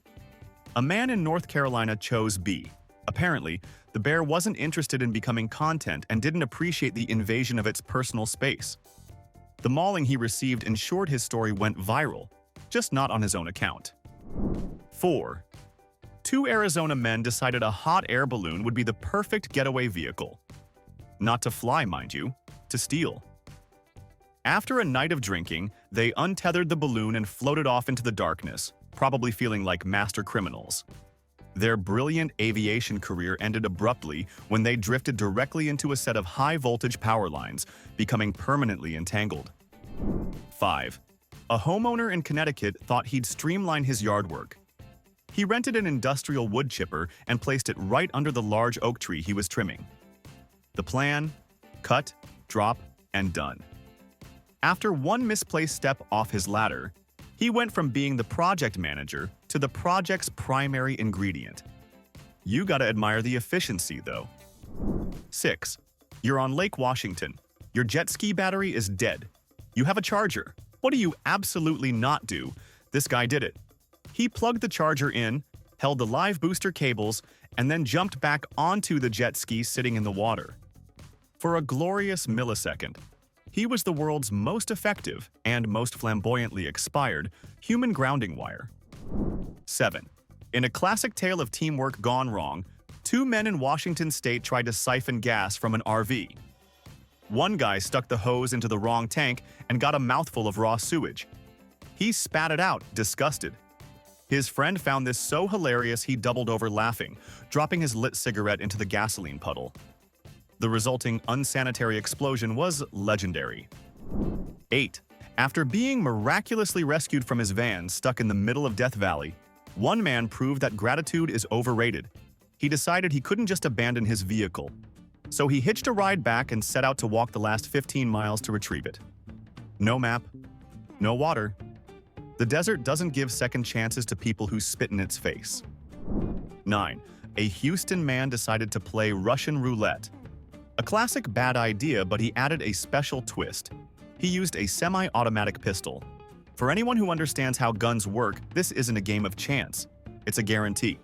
A man in North Carolina chose B. Apparently, the bear wasn't interested in becoming content and didn't appreciate the invasion of its personal space. The mauling he received ensured his story went viral, just not on his own account. 4. Two Arizona men decided a hot air balloon would be the perfect getaway vehicle. Not to fly, mind you, to steal. After a night of drinking, they untethered the balloon and floated off into the darkness, probably feeling like master criminals. Their brilliant aviation career ended abruptly when they drifted directly into a set of high-voltage power lines, becoming permanently entangled. 5. A homeowner in Connecticut thought he'd streamline his yard work. He rented an industrial wood chipper and placed it right under the large oak tree he was trimming. The plan? Cut, drop, and done. After one misplaced step off his ladder, he went from being the project manager to the project's primary ingredient. You gotta admire the efficiency, though. 6. You're on Lake Washington. Your jet ski battery is dead. You have a charger. What do you absolutely not do? This guy did it. He plugged the charger in, held the live booster cables, and then jumped back onto the jet ski sitting in the water. For a glorious millisecond, he was the world's most effective and most flamboyantly expired human grounding wire. 7. In a classic tale of teamwork gone wrong, two men in Washington state tried to siphon gas from an RV. One guy stuck the hose into the wrong tank and got a mouthful of raw sewage. He spat it out, disgusted. His friend found this so hilarious he doubled over laughing, dropping his lit cigarette into the gasoline puddle. The resulting unsanitary explosion was legendary. 8. After being miraculously rescued from his van stuck in the middle of Death Valley, one man proved that gratitude is overrated. He decided he couldn't just abandon his vehicle. So he hitched a ride back and set out to walk the last 15 miles to retrieve it. No map, no water. The desert doesn't give second chances to people who spit in its face. 9. A Houston man decided to play Russian roulette. A classic bad idea, but he added a special twist. He used a semi-automatic pistol. For anyone who understands how guns work, this isn't a game of chance. It's a guarantee.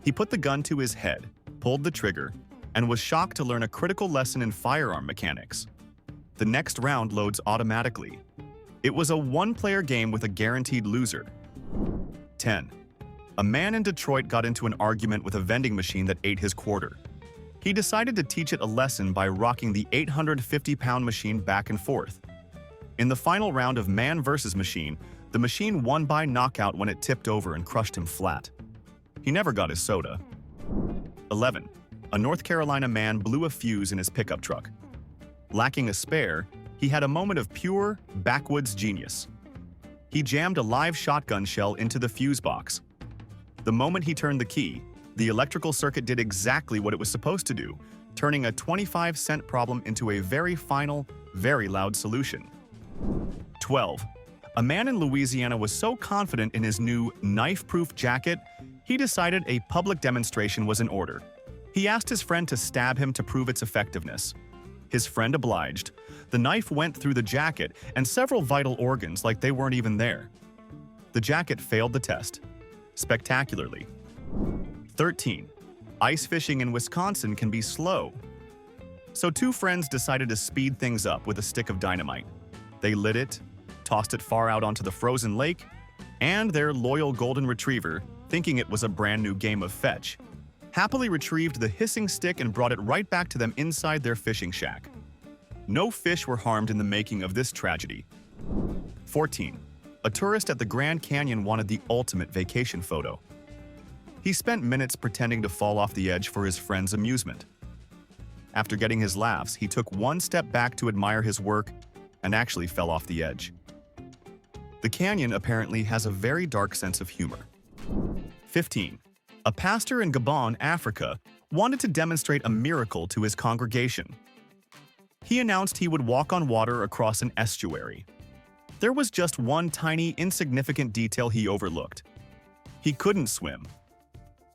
He put the gun to his head, pulled the trigger, and was shocked to learn a critical lesson in firearm mechanics. The next round loads automatically. It was a one-player game with a guaranteed loser. 10. A man in Detroit got into an argument with a vending machine that ate his quarter. He decided to teach it a lesson by rocking the 850-pound machine back and forth. In the final round of man versus machine, the machine won by knockout when it tipped over and crushed him flat. He never got his soda. 11. A North Carolina man blew a fuse in his pickup truck. Lacking a spare, he had a moment of pure, backwoods genius. He jammed a live shotgun shell into the fuse box. The moment he turned the key, the electrical circuit did exactly what it was supposed to do, turning a 25-cent problem into a very final, very loud solution. 12. A man in Louisiana was so confident in his new knife-proof jacket, he decided a public demonstration was in order. He asked his friend to stab him to prove its effectiveness. His friend obliged. The knife went through the jacket and several vital organs like they weren't even there. The jacket failed the test. Spectacularly. 13. Ice fishing in Wisconsin can be slow. So two friends decided to speed things up with a stick of dynamite. They lit it, tossed it far out onto the frozen lake, and their loyal golden retriever, thinking it was a brand new game of fetch, happily retrieved the hissing stick and brought it right back to them inside their fishing shack. No fish were harmed in the making of this tragedy. 14. A tourist at the Grand Canyon wanted the ultimate vacation photo. He spent minutes pretending to fall off the edge for his friend's amusement. After getting his laughs, he took one step back to admire his work and actually fell off the edge. The canyon apparently has a very dark sense of humor. 15. A pastor in Gabon, Africa, wanted to demonstrate a miracle to his congregation. He announced he would walk on water across an estuary. There was just one tiny, insignificant detail he overlooked. He couldn't swim.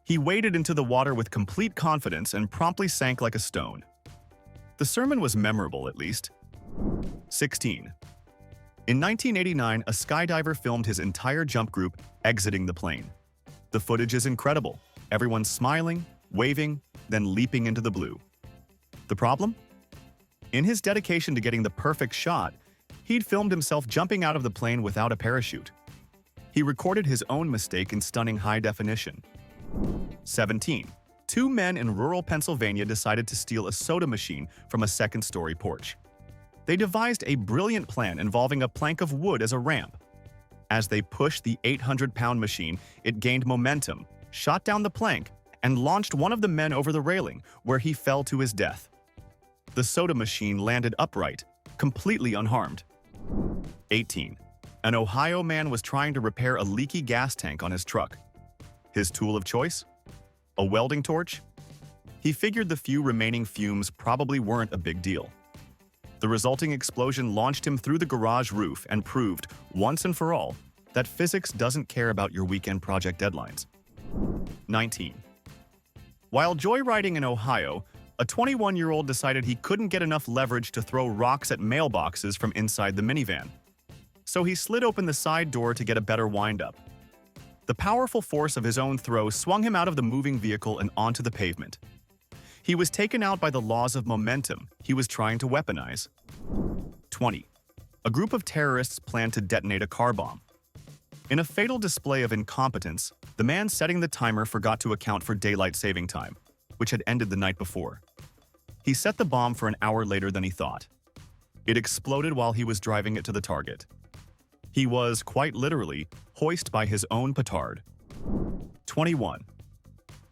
He waded into the water with complete confidence and promptly sank like a stone. The sermon was memorable, at least. 16. In 1989, a skydiver filmed his entire jump group exiting the plane. The footage is incredible. Everyone smiling, waving, then leaping into the blue. The problem? In his dedication to getting the perfect shot, he'd filmed himself jumping out of the plane without a parachute. He recorded his own mistake in stunning high definition. 17. Two men in rural Pennsylvania decided to steal a soda machine from a second-story porch. They devised a brilliant plan involving a plank of wood as a ramp. As they pushed the 800-pound machine, it gained momentum, shot down the plank, and launched one of the men over the railing, where he fell to his death. The soda machine landed upright, completely unharmed. 18. An Ohio man was trying to repair a leaky gas tank on his truck. His tool of choice? A welding torch? He figured the few remaining fumes probably weren't a big deal. The resulting explosion launched him through the garage roof and proved, once and for all, that physics doesn't care about your weekend project deadlines. 19. While joyriding in Ohio, a 21-year-old decided he couldn't get enough leverage to throw rocks at mailboxes from inside the minivan. So he slid open the side door to get a better wind-up. The powerful force of his own throw swung him out of the moving vehicle and onto the pavement. He was taken out by the laws of momentum he was trying to weaponize. 20. A group of terrorists planned to detonate a car bomb. In a fatal display of incompetence, the man setting the timer forgot to account for daylight saving time, which had ended the night before. He set the bomb for an hour later than he thought. It exploded while he was driving it to the target. He was, quite literally, hoisted by his own petard. 21.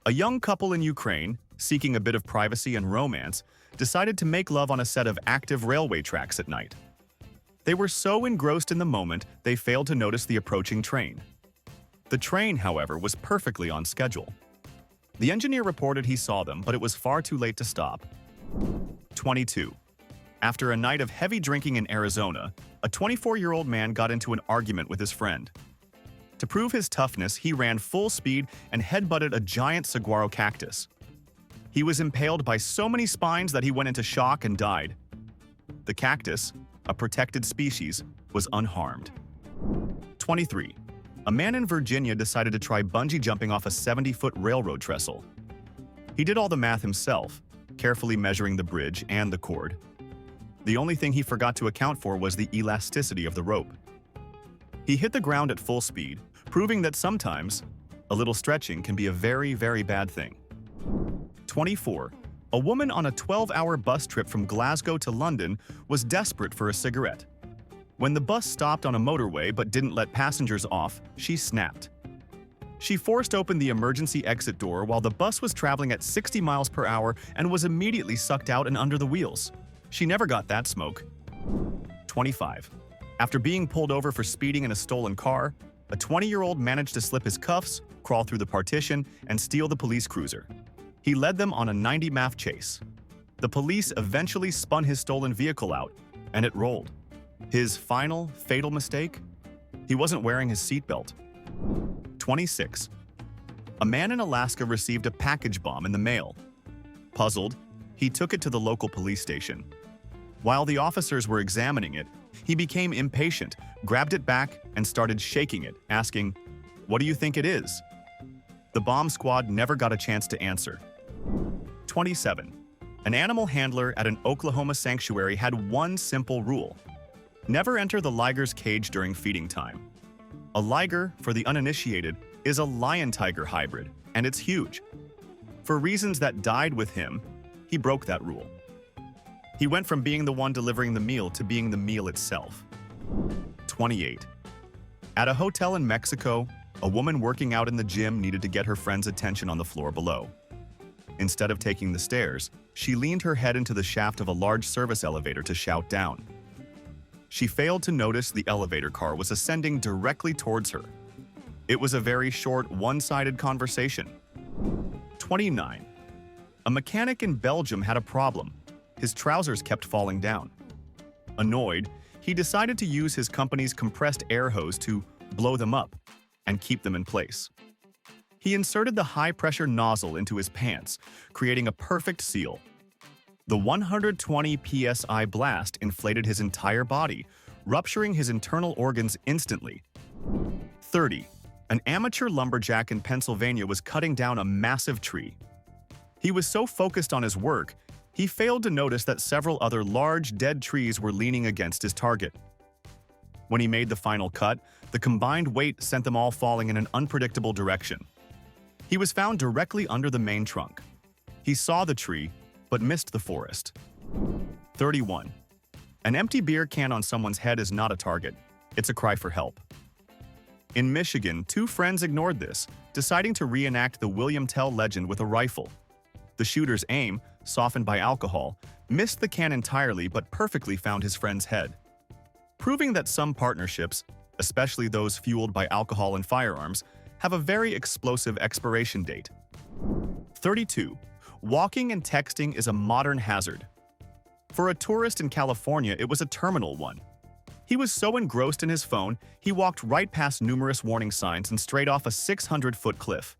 A young couple in Ukraine, seeking a bit of privacy and romance, decided to make love on a set of active railway tracks at night. They were so engrossed in the moment, they failed to notice the approaching train. The train, however, was perfectly on schedule. The engineer reported he saw them, but it was far too late to stop. 22. After a night of heavy drinking in Arizona, a 24-year-old man got into an argument with his friend. To prove his toughness, he ran full speed and headbutted a giant saguaro cactus. He was impaled by so many spines that he went into shock and died. The cactus, a protected species, was unharmed. 23. A man in Virginia decided to try bungee jumping off a 70-foot railroad trestle. He did all the math himself, carefully measuring the bridge and the cord. The only thing he forgot to account for was the elasticity of the rope. He hit the ground at full speed, proving that sometimes a little stretching can be a very, very bad thing. 24. A woman on a 12-hour bus trip from Glasgow to London was desperate for a cigarette. When the bus stopped on a motorway but didn't let passengers off, she snapped. She forced open the emergency exit door while the bus was traveling at 60 miles per hour and was immediately sucked out and under the wheels. She never got that smoke. 25. After being pulled over for speeding in a stolen car, a 20-year-old managed to slip his cuffs, crawl through the partition, and steal the police cruiser. He led them on a 90-mile chase. The police eventually spun his stolen vehicle out, and it rolled. His final, fatal mistake? He wasn't wearing his seatbelt. 26. A man in Alaska received a package bomb in the mail. Puzzled, he took it to the local police station. While the officers were examining it, he became impatient, grabbed it back, and started shaking it, asking, "What do you think it is?" The bomb squad never got a chance to answer. 27. An animal handler at an Oklahoma sanctuary had one simple rule: never enter the liger's cage during feeding time. A liger, for the uninitiated, is a lion-tiger hybrid, and it's huge. For reasons that died with him, he broke that rule. He went from being the one delivering the meal to being the meal itself. 28. At a hotel in Mexico, a woman working out in the gym needed to get her friend's attention on the floor below. Instead of taking the stairs, she leaned her head into the shaft of a large service elevator to shout down. She failed to notice the elevator car was ascending directly towards her. It was a very short, one-sided conversation. 29. A mechanic in Belgium had a problem. His trousers kept falling down. Annoyed, he decided to use his company's compressed air hose to blow them up and keep them in place. He inserted the high-pressure nozzle into his pants, creating a perfect seal. The 120 psi blast inflated his entire body, rupturing his internal organs instantly. 30. An amateur lumberjack in Pennsylvania was cutting down a massive tree. He was so focused on his work, he failed to notice that several other large, dead trees were leaning against his target. When he made the final cut, the combined weight sent them all falling in an unpredictable direction. He was found directly under the main trunk. He saw the tree, but missed the forest. 31. An empty beer can on someone's head is not a target. It's a cry for help. In Michigan, two friends ignored this, deciding to reenact the William Tell legend with a rifle. The shooter's aim, softened by alcohol, missed the can entirely but perfectly found his friend's head. Proving that some partnerships, especially those fueled by alcohol and firearms, have a very explosive expiration date. 32. Walking and texting is a modern hazard. For a tourist in California, it was a terminal one. He was so engrossed in his phone, he walked right past numerous warning signs and straight off a 600-foot cliff.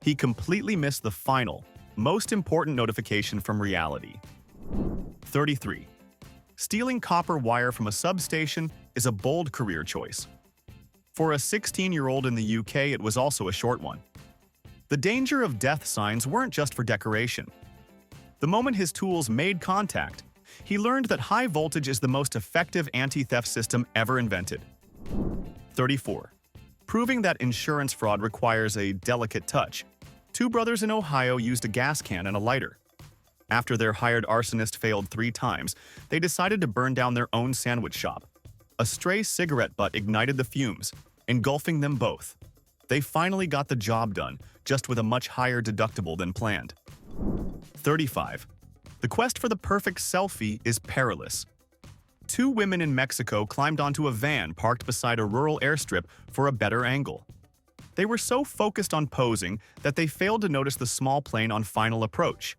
He completely missed the final, most important notification from reality. 33. Stealing copper wire from a substation is a bold career choice. For a 16-year-old in the UK, it was also a short one. The danger of death signs weren't just for decoration. The moment his tools made contact, he learned that high voltage is the most effective anti-theft system ever invented. 34. Proving that insurance fraud requires a delicate touch. Two brothers in Ohio used a gas can and a lighter. After their hired arsonist failed 3 times, they decided to burn down their own sandwich shop. A stray cigarette butt ignited the fumes, engulfing them both. They finally got the job done, just with a much higher deductible than planned. 35. The quest for the perfect selfie is perilous. 2 women in Mexico climbed onto a van parked beside a rural airstrip for a better angle. They were so focused on posing that they failed to notice the small plane on final approach.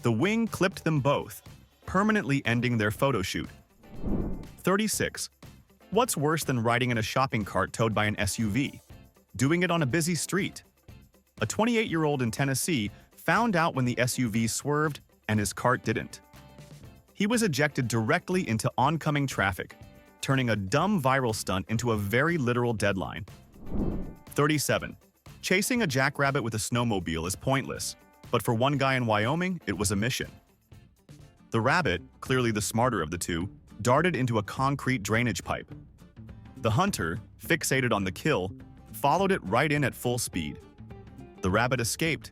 The wing clipped them both, permanently ending their photo shoot. 36. What's worse than riding in a shopping cart towed by an SUV? Doing it on a busy street. A 28-year-old in Tennessee found out when the SUV swerved and his cart didn't. He was ejected directly into oncoming traffic, turning a dumb viral stunt into a very literal deadline. 37. Chasing a jackrabbit with a snowmobile is pointless, but for one guy in Wyoming, it was a mission. The rabbit, clearly the smarter of the two, darted into a concrete drainage pipe. The hunter, fixated on the kill, followed it right in at full speed. The rabbit escaped.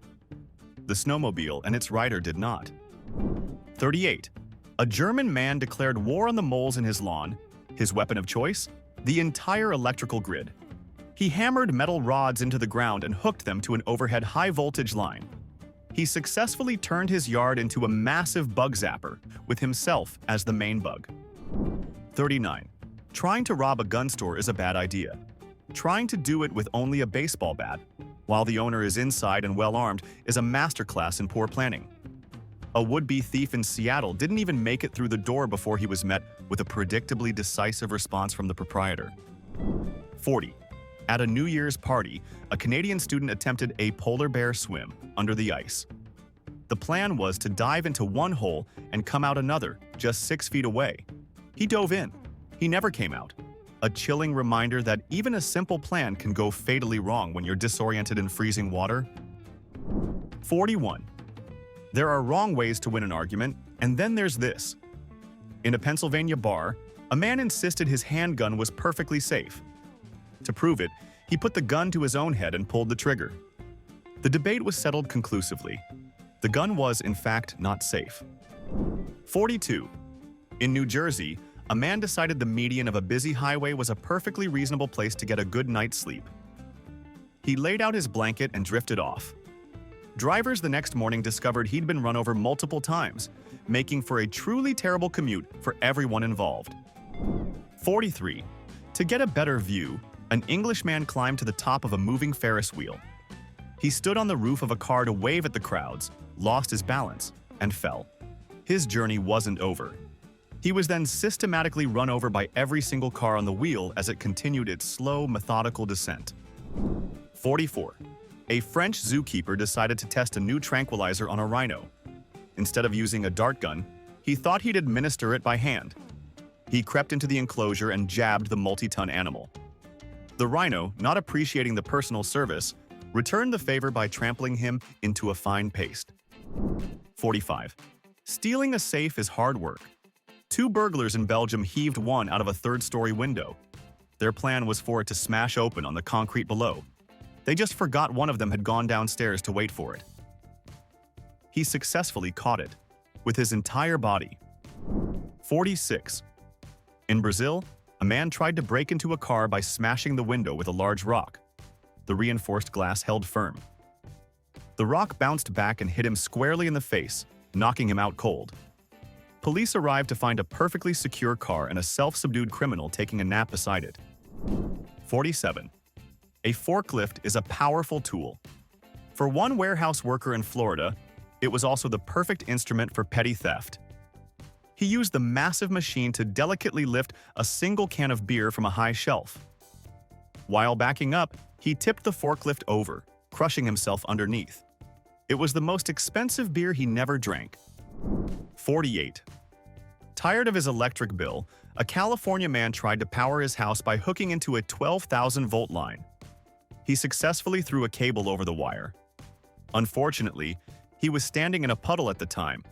The snowmobile and its rider did not. 38. A German man declared war on the moles in his lawn. His weapon of choice? The entire electrical grid. He hammered metal rods into the ground and hooked them to an overhead high-voltage line. He successfully turned his yard into a massive bug zapper, with himself as the main bug. 39. Trying to rob a gun store is a bad idea. Trying to do it with only a baseball bat, while the owner is inside and well-armed, is a masterclass in poor planning. A would-be thief in Seattle didn't even make it through the door before he was met with a predictably decisive response from the proprietor. 40. At a New Year's party, a Canadian student attempted a polar bear swim under the ice. The plan was to dive into one hole and come out another, just 6 feet away. He dove in. He never came out. A chilling reminder that even a simple plan can go fatally wrong when you're disoriented in freezing water. 41. There are wrong ways to win an argument, and then there's this. In a Pennsylvania bar, a man insisted his handgun was perfectly safe. To prove it, he put the gun to his own head and pulled the trigger. The debate was settled conclusively. The gun was, in fact, not safe. 42. In New Jersey, a man decided the median of a busy highway was a perfectly reasonable place to get a good night's sleep. He laid out his blanket and drifted off. Drivers the next morning discovered he'd been run over multiple times, making for a truly terrible commute for everyone involved. 43. To get a better view, an Englishman climbed to the top of a moving Ferris wheel. He stood on the roof of a car to wave at the crowds, lost his balance, and fell. His journey wasn't over. He was then systematically run over by every single car on the wheel as it continued its slow, methodical descent. 44. A French zookeeper decided to test a new tranquilizer on a rhino. Instead of using a dart gun, he thought he'd administer it by hand. He crept into the enclosure and jabbed the multi-ton animal. The rhino, not appreciating the personal service, returned the favor by trampling him into a fine paste. 45. Stealing a safe is hard work. Two burglars in Belgium heaved one out of a third-story window. Their plan was for it to smash open on the concrete below. They just forgot one of them had gone downstairs to wait for it. He successfully caught it, with his entire body. 46. In Brazil, a man tried to break into a car by smashing the window with a large rock. The reinforced glass held firm. The rock bounced back and hit him squarely in the face, knocking him out cold. Police arrived to find a perfectly secure car and a self-subdued criminal taking a nap beside it. 47. A forklift is a powerful tool. For one warehouse worker in Florida, it was also the perfect instrument for petty theft. He used the massive machine to delicately lift a single can of beer from a high shelf. While backing up, he tipped the forklift over, crushing himself underneath. It was the most expensive beer he never drank. 48. Tired of his electric bill, a California man tried to power his house by hooking into a 12,000-volt line. He successfully threw a cable over the wire. Unfortunately, he was standing in a puddle at the time,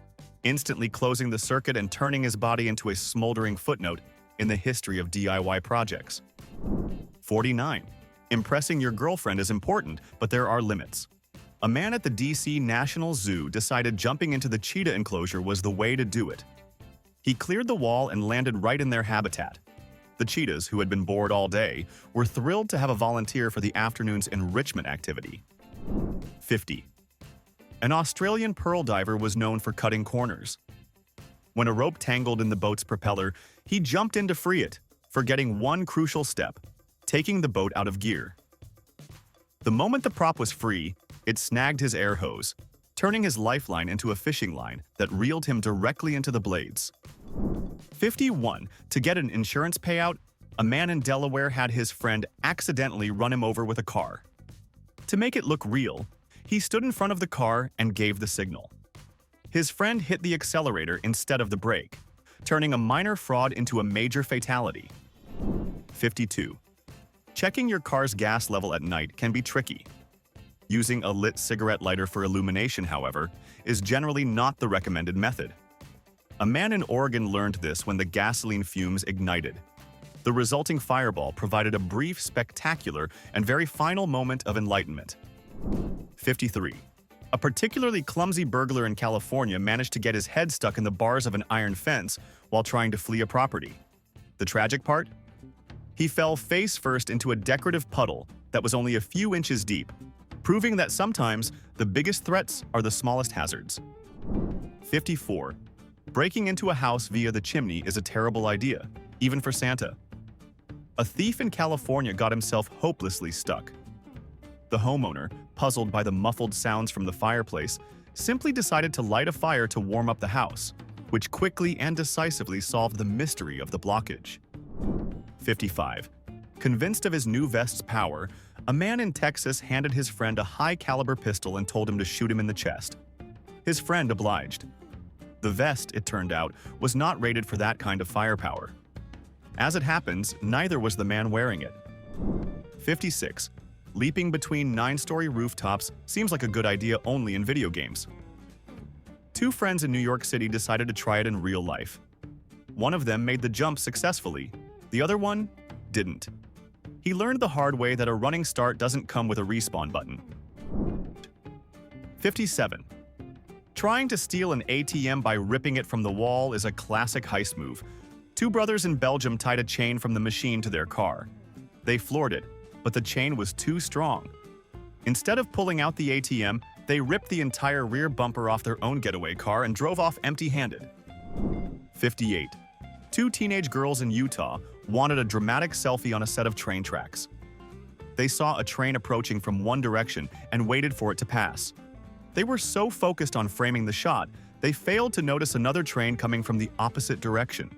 instantly closing the circuit and turning his body into a smoldering footnote in the history of DIY projects. 49. Impressing your girlfriend is important, but there are limits. A man at the DC National Zoo decided jumping into the cheetah enclosure was the way to do it. He cleared the wall and landed right in their habitat. The cheetahs, who had been bored all day, were thrilled to have a volunteer for the afternoon's enrichment activity. 50. An Australian pearl diver was known for cutting corners. When a rope tangled in the boat's propeller, he jumped in to free it, forgetting one crucial step: taking the boat out of gear. The moment the prop was free, it snagged his air hose, turning his lifeline into a fishing line that reeled him directly into the blades. 51. To get an insurance payout, a man in Delaware had his friend accidentally run him over with a car. To make it look real, he stood in front of the car and gave the signal. His friend hit the accelerator instead of the brake, turning a minor fraud into a major fatality. 52. Checking your car's gas level at night can be tricky. Using a lit cigarette lighter for illumination, however, is generally not the recommended method. A man in Oregon learned this when the gasoline fumes ignited. The resulting fireball provided a brief, spectacular, and very final moment of enlightenment. 53. A particularly clumsy burglar in California managed to get his head stuck in the bars of an iron fence while trying to flee a property. The tragic part? He fell face first into a decorative puddle that was only a few inches deep, proving that sometimes the biggest threats are the smallest hazards. 54. Breaking into a house via the chimney is a terrible idea, even for Santa. A thief in California got himself hopelessly stuck. The homeowner, puzzled by the muffled sounds from the fireplace, simply decided to light a fire to warm up the house, which quickly and decisively solved the mystery of the blockage. 55. Convinced of his new vest's power, a man in Texas handed his friend a high-caliber pistol and told him to shoot him in the chest. His friend obliged. The vest, it turned out, was not rated for that kind of firepower. As it happens, neither was the man wearing it. 56. Leaping between 9-story rooftops seems like a good idea only in video games. Two friends in New York City decided to try it in real life. One of them made the jump successfully. The other one didn't. He learned the hard way that a running start doesn't come with a respawn button. 57. Trying to steal an ATM by ripping it from the wall is a classic heist move. Two brothers in Belgium tied a chain from the machine to their car. They floored it, but the chain was too strong. Instead of pulling out the ATM, they ripped the entire rear bumper off their own getaway car and drove off empty-handed. 58. Two teenage girls in Utah wanted a dramatic selfie on a set of train tracks. They saw a train approaching from one direction and waited for it to pass. They were so focused on framing the shot, they failed to notice another train coming from the opposite direction.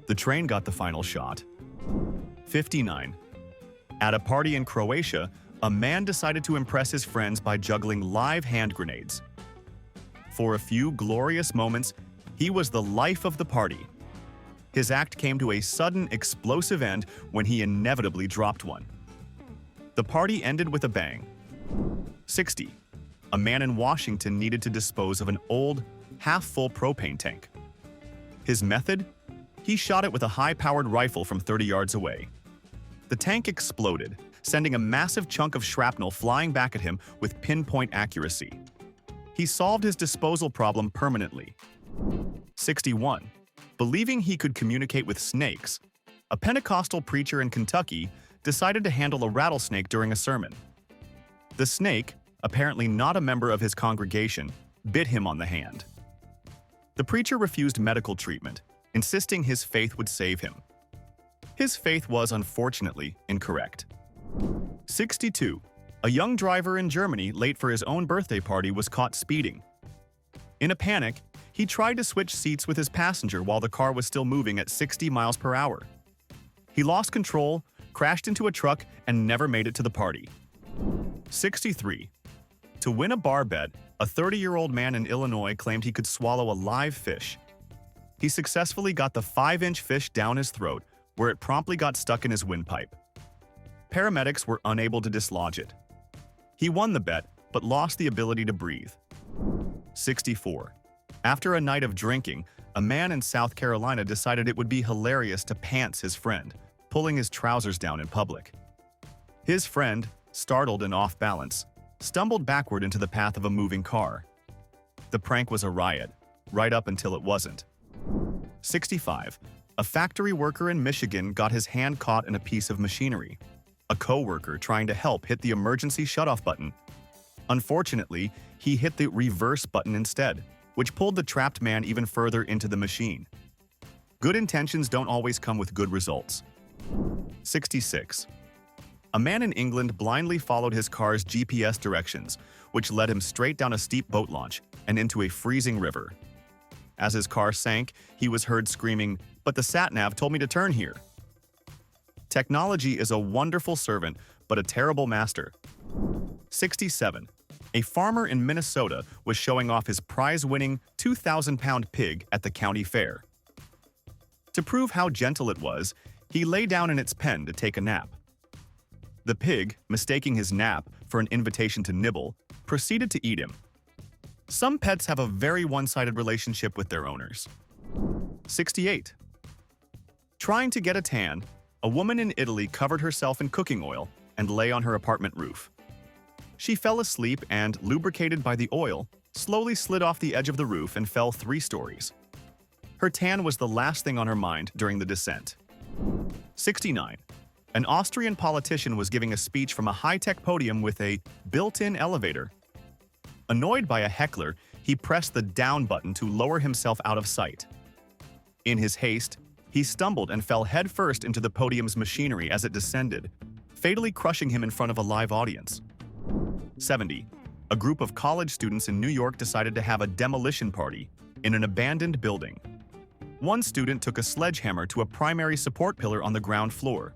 The train got the final shot. 59. At a party in Croatia, a man decided to impress his friends by juggling live hand grenades. For a few glorious moments, he was the life of the party. His act came to a sudden, explosive end when he inevitably dropped one. The party ended with a bang. 60. A man in Washington needed to dispose of an old, half-full propane tank. His method? He shot it with a high-powered rifle from 30 yards away. The tank exploded, sending a massive chunk of shrapnel flying back at him with pinpoint accuracy. He solved his disposal problem permanently. 61. Believing he could communicate with snakes, a Pentecostal preacher in Kentucky decided to handle a rattlesnake during a sermon. The snake, apparently not a member of his congregation, bit him on the hand. The preacher refused medical treatment, insisting his faith would save him. His faith was unfortunately incorrect. 62. A young driver in Germany late for his own birthday party was caught speeding. In a panic, he tried to switch seats with his passenger while the car was still moving at 60 miles per hour. He lost control, crashed into a truck, and never made it to the party. 63. To win a bar bet, a 30-year-old man in Illinois claimed he could swallow a live fish. He successfully got the 5-inch fish down his throat, where it promptly got stuck in his windpipe. Paramedics were unable to dislodge it. He won the bet, but lost the ability to breathe. 64. After a night of drinking, a man in South Carolina decided it would be hilarious to pants his friend, pulling his trousers down in public. His friend, startled and off balance, stumbled backward into the path of a moving car. The prank was a riot, right up until it wasn't. 65. A factory worker in Michigan got his hand caught in a piece of machinery. A co-worker trying to help hit the emergency shutoff button. Unfortunately, he hit the reverse button instead, which pulled the trapped man even further into the machine. Good intentions don't always come with good results. 66. A man in England blindly followed his car's GPS directions, which led him straight down a steep boat launch and into a freezing river. As his car sank, he was heard screaming, "But the sat-nav told me to turn here." Technology is a wonderful servant, but a terrible master. 67. A farmer in Minnesota was showing off his prize-winning 2,000-pound pig at the county fair. To prove how gentle it was, he lay down in its pen to take a nap. The pig, mistaking his nap for an invitation to nibble, proceeded to eat him. Some pets have a very one-sided relationship with their owners. 68. Trying to get a tan, a woman in Italy covered herself in cooking oil and lay on her apartment roof. She fell asleep and, lubricated by the oil, slowly slid off the edge of the roof and fell 3 stories. Her tan was the last thing on her mind during the descent. 69. An Austrian politician was giving a speech from a high-tech podium with a built-in elevator. Annoyed by a heckler, he pressed the down button to lower himself out of sight. In his haste, he stumbled and fell headfirst into the podium's machinery as it descended, fatally crushing him in front of a live audience. 70. A group of college students in New York decided to have a demolition party in an abandoned building. One student took a sledgehammer to a primary support pillar on the ground floor.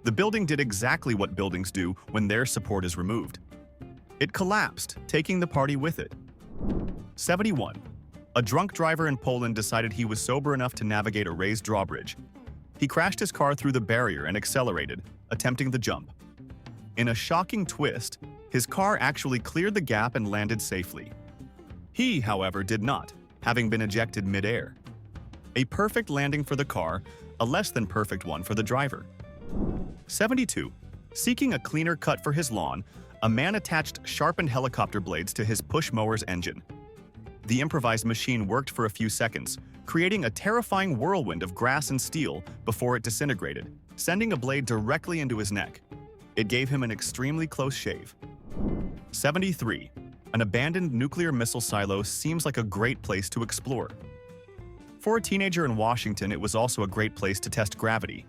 The building did exactly what buildings do when their support is removed. It collapsed, taking the party with it. 71. A drunk driver in Poland decided he was sober enough to navigate a raised drawbridge. He crashed his car through the barrier and accelerated, attempting the jump. In a shocking twist, his car actually cleared the gap and landed safely. He, however, did not, having been ejected mid-air. A perfect landing for the car, a less than perfect one for the driver. 72. Seeking a cleaner cut for his lawn, a man attached sharpened helicopter blades to his push mower's engine. The improvised machine worked for a few seconds, creating a terrifying whirlwind of grass and steel before it disintegrated, sending a blade directly into his neck. It gave him an extremely close shave. 73. An abandoned nuclear missile silo seems like a great place to explore. For a teenager in Washington, it was also a great place to test gravity.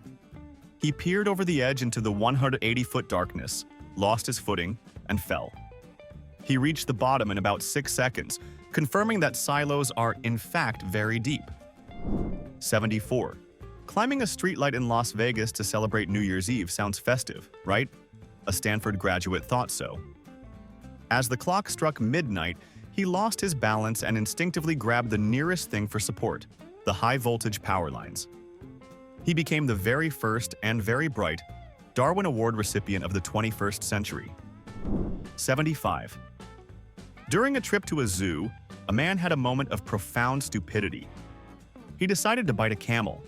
He peered over the edge into the 180-foot darkness, lost his footing, and fell. He reached the bottom in about 6 seconds, confirming that silos are in fact very deep. 74. Climbing a streetlight in Las Vegas to celebrate New Year's Eve sounds festive, right? A Stanford graduate thought so. As the clock struck midnight, he lost his balance and instinctively grabbed the nearest thing for support, the high-voltage power lines. He became the very first and very bright Darwin Award recipient of the 21st century. 75. During a trip to a zoo, a man had a moment of profound stupidity. He decided to bite a camel.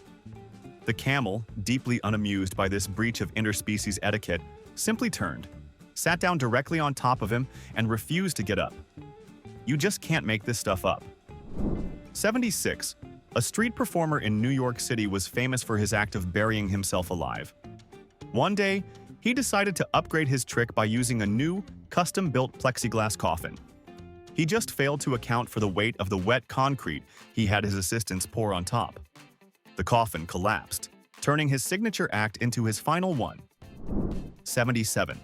The camel, deeply unamused by this breach of interspecies etiquette, simply turned, sat down directly on top of him, and refused to get up. You just can't make this stuff up. 76. A street performer in New York City was famous for his act of burying himself alive. One day, he decided to upgrade his trick by using a new, custom-built plexiglass coffin. He just failed to account for the weight of the wet concrete he had his assistants pour on top. The coffin collapsed, turning his signature act into his final one. 77.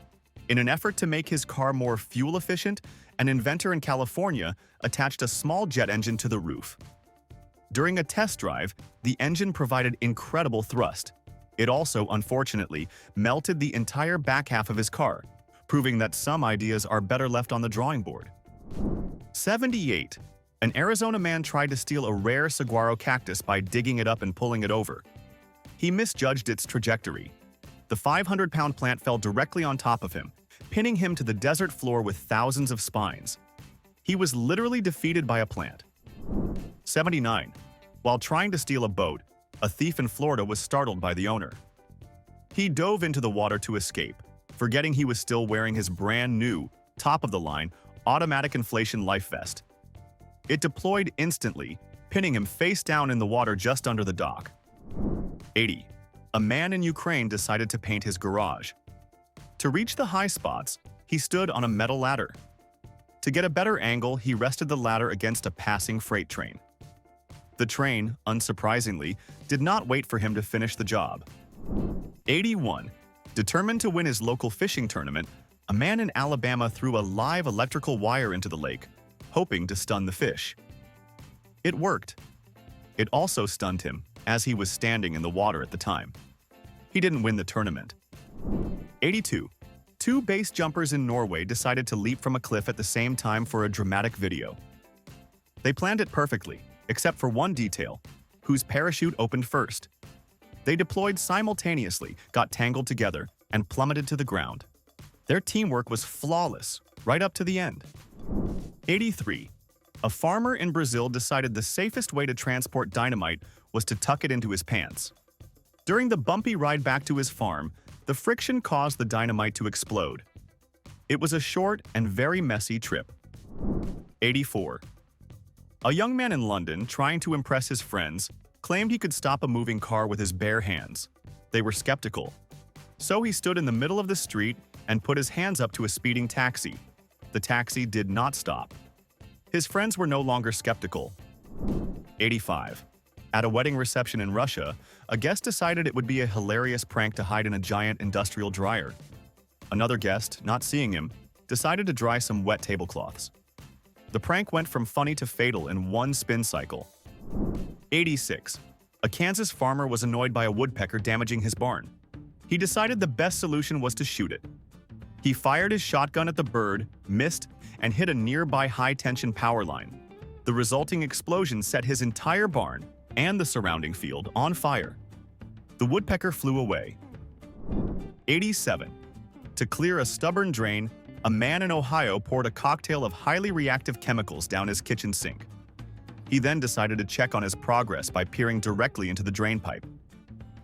In an effort to make his car more fuel efficient, an inventor in California attached a small jet engine to the roof. During a test drive, the engine provided incredible thrust. It also, unfortunately, melted the entire back half of his car, proving that some ideas are better left on the drawing board. 78. An Arizona man tried to steal a rare saguaro cactus by digging it up and pulling it over. He misjudged its trajectory. The 500-pound plant fell directly on top of him, pinning him to the desert floor with thousands of spines. He was literally defeated by a plant. 79. While trying to steal a boat, a thief in Florida was startled by the owner. He dove into the water to escape, forgetting he was still wearing his brand new, top-of-the-line, automatic inflation life vest. It deployed instantly, pinning him face down in the water just under the dock. 80. A man in Ukraine decided to paint his garage. To reach the high spots, he stood on a metal ladder. To get a better angle, he rested the ladder against a passing freight train. The train, unsurprisingly, did not wait for him to finish the job. 81. Determined to win his local fishing tournament, a man in Alabama threw a live electrical wire into the lake, hoping to stun the fish. It worked. It also stunned him, as he was standing in the water at the time. He didn't win the tournament. 82. Two base jumpers in Norway decided to leap from a cliff at the same time for a dramatic video. They planned it perfectly, except for one detail, whose parachute opened first. They deployed simultaneously, got tangled together, and plummeted to the ground. Their teamwork was flawless, right up to the end. 83. A farmer in Brazil decided the safest way to transport dynamite was to tuck it into his pants. During the bumpy ride back to his farm, the friction caused the dynamite to explode. It was a short and very messy trip. 84. A young man in London, trying to impress his friends, claimed he could stop a moving car with his bare hands. They were skeptical. So he stood in the middle of the street and put his hands up to a speeding taxi. The taxi did not stop. His friends were no longer skeptical. 85. At a wedding reception in Russia, a guest decided it would be a hilarious prank to hide in a giant industrial dryer. Another guest, not seeing him, decided to dry some wet tablecloths. The prank went from funny to fatal in one spin cycle. 86. A Kansas farmer was annoyed by a woodpecker damaging his barn. He decided the best solution was to shoot it. He fired his shotgun at the bird, missed, and hit a nearby high-tension power line. The resulting explosion set his entire barn and the surrounding field on fire. The woodpecker flew away. 87. To clear a stubborn drain, a man in Ohio poured a cocktail of highly reactive chemicals down his kitchen sink. He then decided to check on his progress by peering directly into the drain pipe.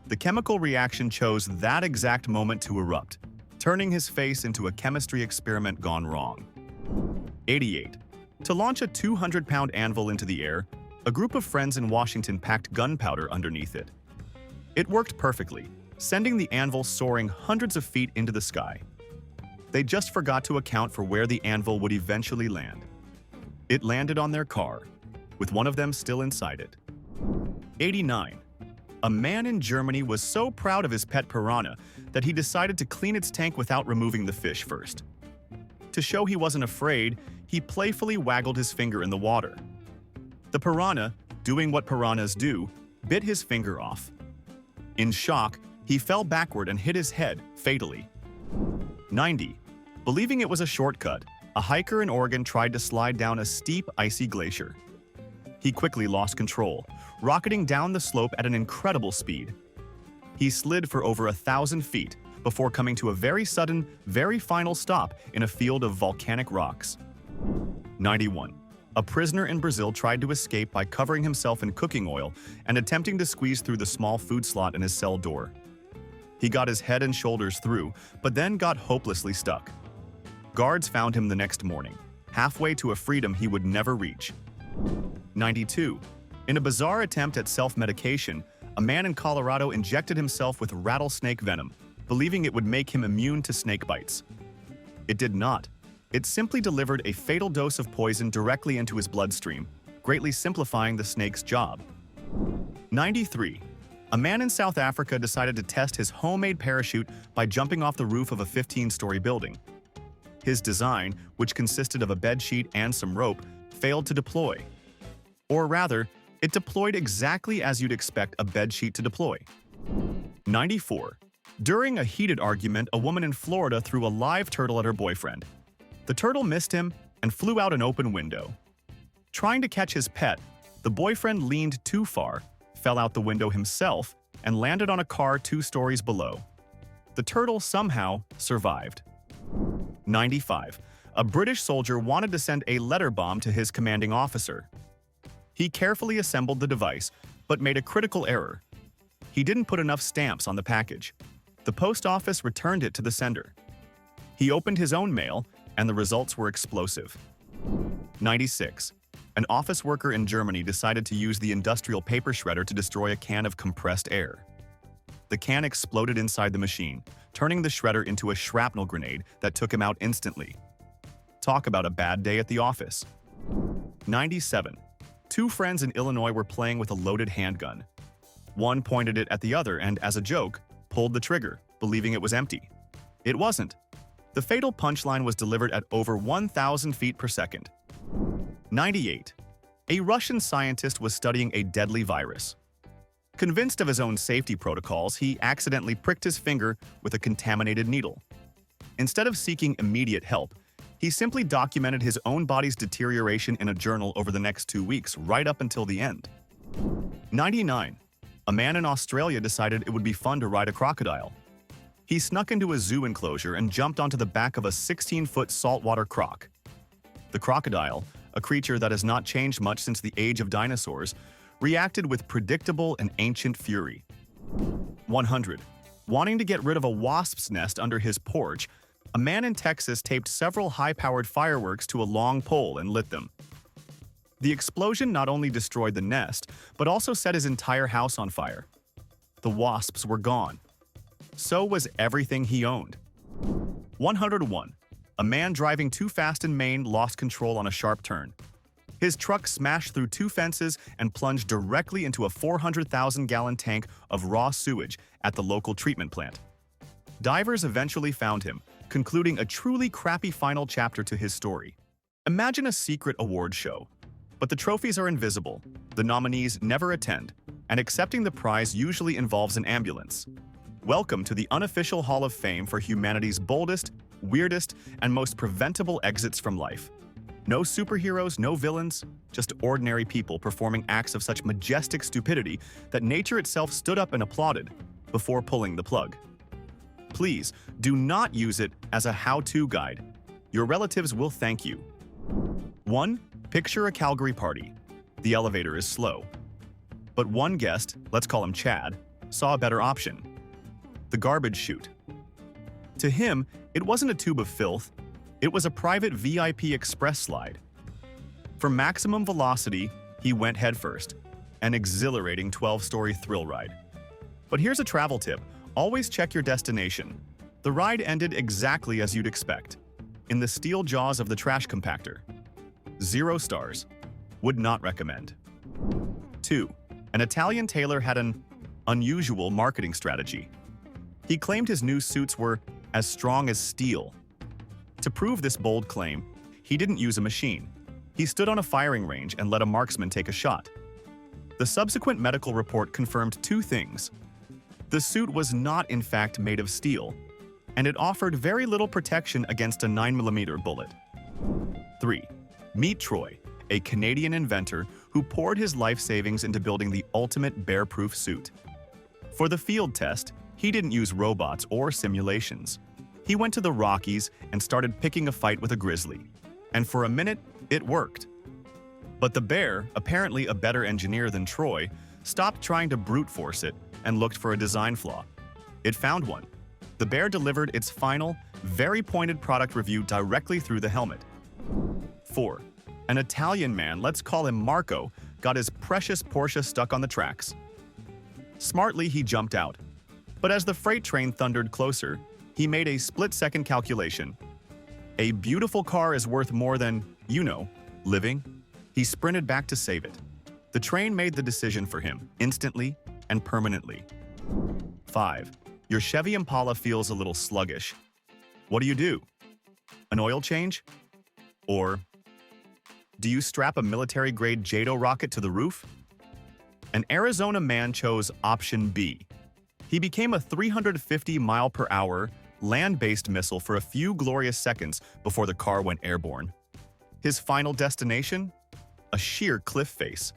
The chemical reaction chose that exact moment to erupt, turning his face into a chemistry experiment gone wrong. 88. To launch a 200-pound anvil into the air, a group of friends in Washington packed gunpowder underneath it. It worked perfectly, sending the anvil soaring hundreds of feet into the sky. They just forgot to account for where the anvil would eventually land. It landed on their car, with one of them still inside it. 89. A man in Germany was so proud of his pet piranha that he decided to clean its tank without removing the fish first. To show he wasn't afraid, he playfully waggled his finger in the water. The piranha, doing what piranhas do, bit his finger off. In shock, he fell backward and hit his head, fatally. 90. Believing it was a shortcut, a hiker in Oregon tried to slide down a steep, icy glacier. He quickly lost control, rocketing down the slope at an incredible speed. He slid for over 1,000 feet before coming to a very sudden, very final stop in a field of volcanic rocks. 91. A prisoner in Brazil tried to escape by covering himself in cooking oil and attempting to squeeze through the small food slot in his cell door. He got his head and shoulders through, but then got hopelessly stuck. Guards found him the next morning, halfway to a freedom he would never reach. 92. In a bizarre attempt at self-medication, a man in Colorado injected himself with rattlesnake venom, believing it would make him immune to snake bites. It did not. It simply delivered a fatal dose of poison directly into his bloodstream, greatly simplifying the snake's job. 93. A man in South Africa decided to test his homemade parachute by jumping off the roof of a 15-story building. His design, which consisted of a bedsheet and some rope, failed to deploy. Or rather, it deployed exactly as you'd expect a bedsheet to deploy. 94. During a heated argument, a woman in Florida threw a live turtle at her boyfriend. The turtle missed him and flew out an open window. Trying to catch his pet, the boyfriend leaned too far, fell out the window himself, and landed on a car 2 stories below. The turtle somehow survived. 95. A British soldier wanted to send a letter bomb to his commanding officer. He carefully assembled the device, but made a critical error. He didn't put enough stamps on the package. The post office returned it to the sender. He opened his own mail, and the results were explosive. 96. An office worker in Germany decided to use the industrial paper shredder to destroy a can of compressed air. The can exploded inside the machine, turning the shredder into a shrapnel grenade that took him out instantly. Talk about a bad day at the office. 97. 2 friends in Illinois were playing with a loaded handgun. One pointed it at the other and, as a joke, pulled the trigger, believing it was empty. It wasn't. The fatal punchline was delivered at over 1,000 feet per second. 98. A Russian scientist was studying a deadly virus. Convinced of his own safety protocols, he accidentally pricked his finger with a contaminated needle. Instead of seeking immediate help, he simply documented his own body's deterioration in a journal over the next 2 weeks, right up until the end. 99. A man in Australia decided it would be fun to ride a crocodile. He snuck into a zoo enclosure and jumped onto the back of a 16-foot saltwater croc. The crocodile, a creature that has not changed much since the age of dinosaurs, reacted with predictable and ancient fury. 100. Wanting to get rid of a wasp's nest under his porch, a man in Texas taped several high-powered fireworks to a long pole and lit them. The explosion not only destroyed the nest, but also set his entire house on fire. The wasps were gone. So was everything he owned. 101. A man driving too fast in Maine lost control on a sharp turn. His truck smashed through 2 fences and plunged directly into a 400,000-gallon tank of raw sewage at the local treatment plant. Divers eventually found him, concluding a truly crappy final chapter to his story. Imagine a secret award show. But the trophies are invisible, the nominees never attend, and accepting the prize usually involves an ambulance. Welcome to the unofficial Hall of Fame for humanity's boldest, weirdest, and most preventable exits from life. No superheroes, no villains, just ordinary people performing acts of such majestic stupidity that nature itself stood up and applauded before pulling the plug. Please, do not use it as a how-to guide. Your relatives will thank you. 1. Picture a Calgary party. The elevator is slow. But one guest, let's call him Chad, saw a better option. The garbage chute. To him, it wasn't a tube of filth, it was a private VIP express slide. For maximum velocity, he went headfirst, an exhilarating 12-story thrill ride. But here's a travel tip, always check your destination. The ride ended exactly as you'd expect, in the steel jaws of the trash compactor. 0 stars. Would not recommend. 2. An Italian tailor had an unusual marketing strategy. He claimed his new suits were as strong as steel. To prove this bold claim, he didn't use a machine. He stood on a firing range and let a marksman take a shot. The subsequent medical report confirmed two things. The suit was not in fact made of steel, and it offered very little protection against a 9mm bullet. 3. Meet Troy, a Canadian inventor who poured his life savings into building the ultimate bear-proof suit. For the field test, he didn't use robots or simulations. He went to the Rockies and started picking a fight with a grizzly. And for a minute, it worked. But the bear, apparently a better engineer than Troy, stopped trying to brute force it and looked for a design flaw. It found one. The bear delivered its final, very pointed product review directly through the helmet. 4. An Italian man, let's call him Marco, got his precious Porsche stuck on the tracks. Smartly, he jumped out. But as the freight train thundered closer, he made a split-second calculation. A beautiful car is worth more than, living. He sprinted back to save it. The train made the decision for him, instantly and permanently. 5. Your Chevy Impala feels a little sluggish. What do? An oil change? Or do you strap a military-grade JATO rocket to the roof? An Arizona man chose option B. He became a 350-mile-per-hour land-based missile for a few glorious seconds before the car went airborne. His final destination? A sheer cliff face.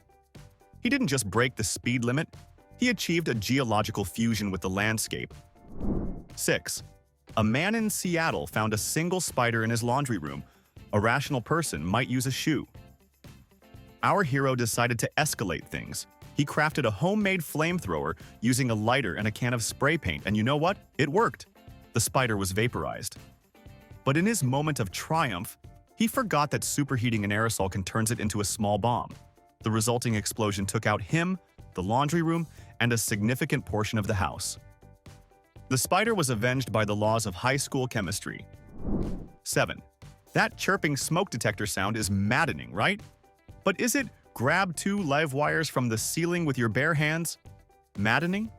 He didn't just break the speed limit, he achieved a geological fusion with the landscape. 6. A man in Seattle found a single spider in his laundry room. A rational person might use a shoe. Our hero decided to escalate things. He crafted a homemade flamethrower using a lighter and a can of spray paint, and you know what? It worked. The spider was vaporized. But in his moment of triumph, he forgot that superheating an aerosol can turn it into a small bomb. The resulting explosion took out him, the laundry room, and a significant portion of the house. The spider was avenged by the laws of high school chemistry. 7. That chirping smoke detector sound is maddening, right? But is it grab 2 live wires from the ceiling with your bare hands maddening?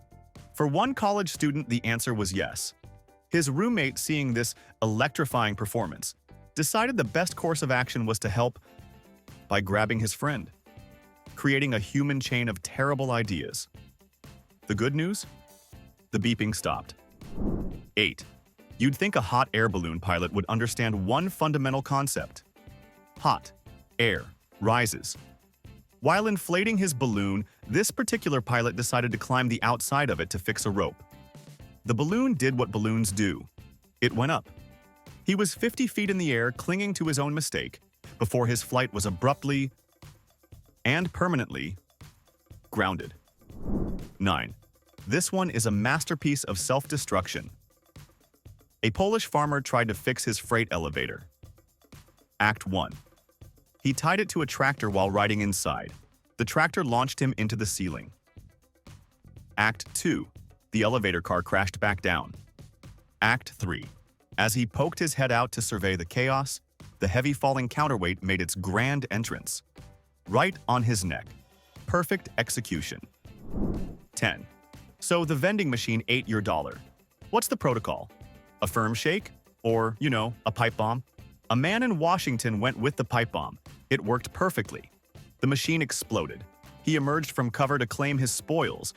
For one college student, the answer was yes. His roommate, seeing this electrifying performance, decided the best course of action was to help by grabbing his friend, creating a human chain of terrible ideas. The good news? The beeping stopped. 8. You'd think a hot air balloon pilot would understand one fundamental concept. Hot air rises. While inflating his balloon, this particular pilot decided to climb the outside of it to fix a rope. The balloon did what balloons do. It went up. He was 50 feet in the air, clinging to his own mistake, before his flight was abruptly and permanently grounded. 9. This one is a masterpiece of self-destruction. A Polish farmer tried to fix his freight elevator. Act 1. He tied it to a tractor while riding inside. The tractor launched him into the ceiling. Act 2. The elevator car crashed back down. Act 3. As he poked his head out to survey the chaos, the heavy falling counterweight made its grand entrance. Right on his neck. Perfect execution. 10. So the vending machine ate your dollar. What's the protocol? A firm shake? Or, a pipe bomb? A man in Washington went with the pipe bomb. It worked perfectly. The machine exploded. He emerged from cover to claim his spoils,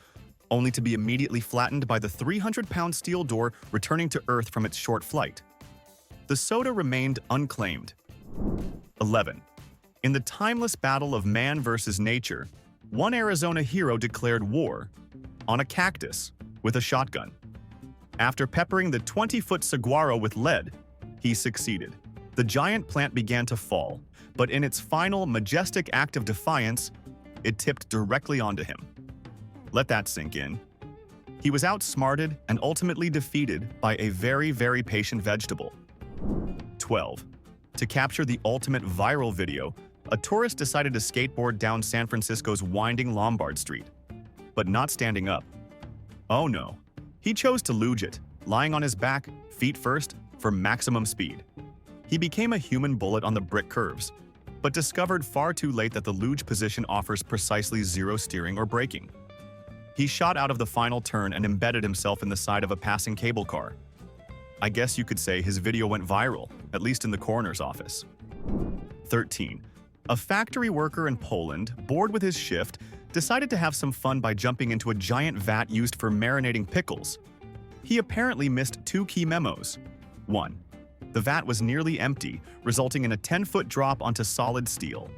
only to be immediately flattened by the 300-pound steel door returning to Earth from its short flight. The soda remained unclaimed. 11. In the timeless battle of man versus nature, one Arizona hero declared war on a cactus with a shotgun. After peppering the 20-foot saguaro with lead, he succeeded. The giant plant began to fall, but in its final, majestic act of defiance, it tipped directly onto him. Let that sink in. He was outsmarted and ultimately defeated by a very, very patient vegetable. 12. To capture the ultimate viral video, a tourist decided to skateboard down San Francisco's winding Lombard Street, but not standing up. Oh no. He chose to luge it, lying on his back, feet first, for maximum speed. He became a human bullet on the brick curves. but discovered far too late that the luge position offers precisely zero steering or braking. He shot out of the final turn and embedded himself in the side of a passing cable car. I guess you could say his video went viral, at least in the coroner's office. 13. A factory worker in Poland, bored with his shift, decided to have some fun by jumping into a giant vat used for marinating pickles. He apparently missed two key memos. 1. The vat was nearly empty, resulting in a 10-foot drop onto solid steel.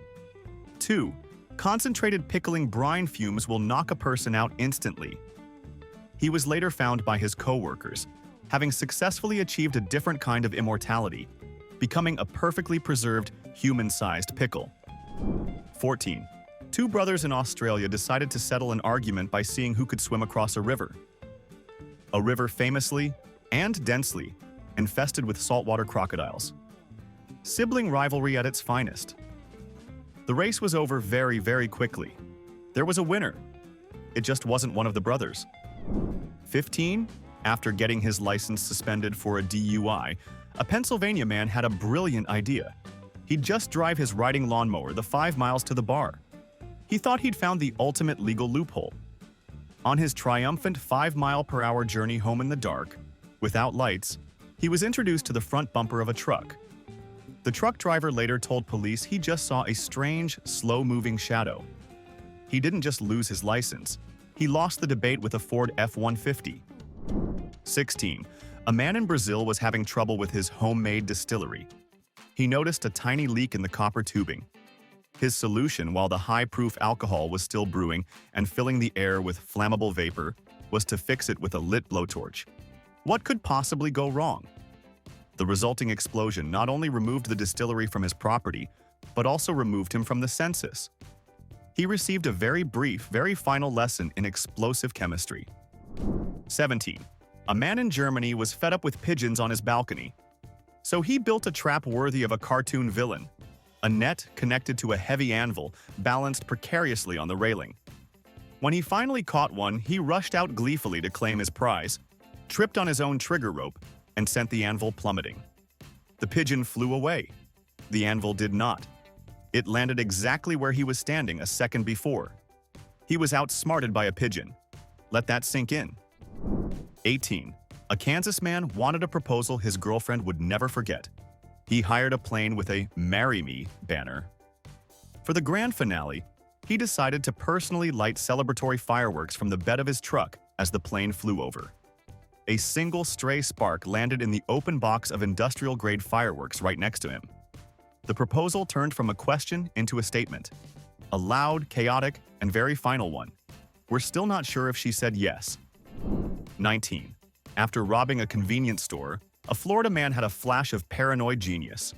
2. Concentrated pickling brine fumes will knock a person out instantly. He was later found by his co-workers, having successfully achieved a different kind of immortality, becoming a perfectly preserved, human-sized pickle. 14. Two brothers in Australia decided to settle an argument by seeing who could swim across a river. A river famously and densely infested with saltwater crocodiles. Sibling rivalry at its finest. The race was over very, very quickly. There was a winner. It just wasn't one of the brothers. 15. After getting his license suspended for a DUI, a Pennsylvania man had a brilliant idea. He'd just drive his riding lawnmower the 5 miles to the bar. He thought he'd found the ultimate legal loophole. On his triumphant 5-mile-per-hour journey home in the dark, without lights, he was introduced to the front bumper of a truck. The truck driver later told police he just saw a strange, slow-moving shadow. He didn't just lose his license. He lost the debate with a Ford F-150. 16. A man in Brazil was having trouble with his homemade distillery. He noticed a tiny leak in the copper tubing. His solution, while the high-proof alcohol was still brewing and filling the air with flammable vapor, was to fix it with a lit blowtorch. What could possibly go wrong? The resulting explosion not only removed the distillery from his property, but also removed him from the census. He received a very brief, very final lesson in explosive chemistry. 17. A man in Germany was fed up with pigeons on his balcony. So he built a trap worthy of a cartoon villain. A net connected to a heavy anvil balanced precariously on the railing. When he finally caught one, he rushed out gleefully to claim his prize, tripped on his own trigger rope, and sent the anvil plummeting. The pigeon flew away. The anvil did not. It landed exactly where he was standing a second before. He was outsmarted by a pigeon. Let that sink in. 18. A Kansas man wanted a proposal his girlfriend would never forget. He hired a plane with a "Marry Me" banner. For the grand finale, he decided to personally light celebratory fireworks from the bed of his truck as the plane flew over. A single stray spark landed in the open box of industrial-grade fireworks right next to him. The proposal turned from a question into a statement. A loud, chaotic, and very final one. We're still not sure if she said yes. 19. After robbing a convenience store, a Florida man had a flash of paranoid genius.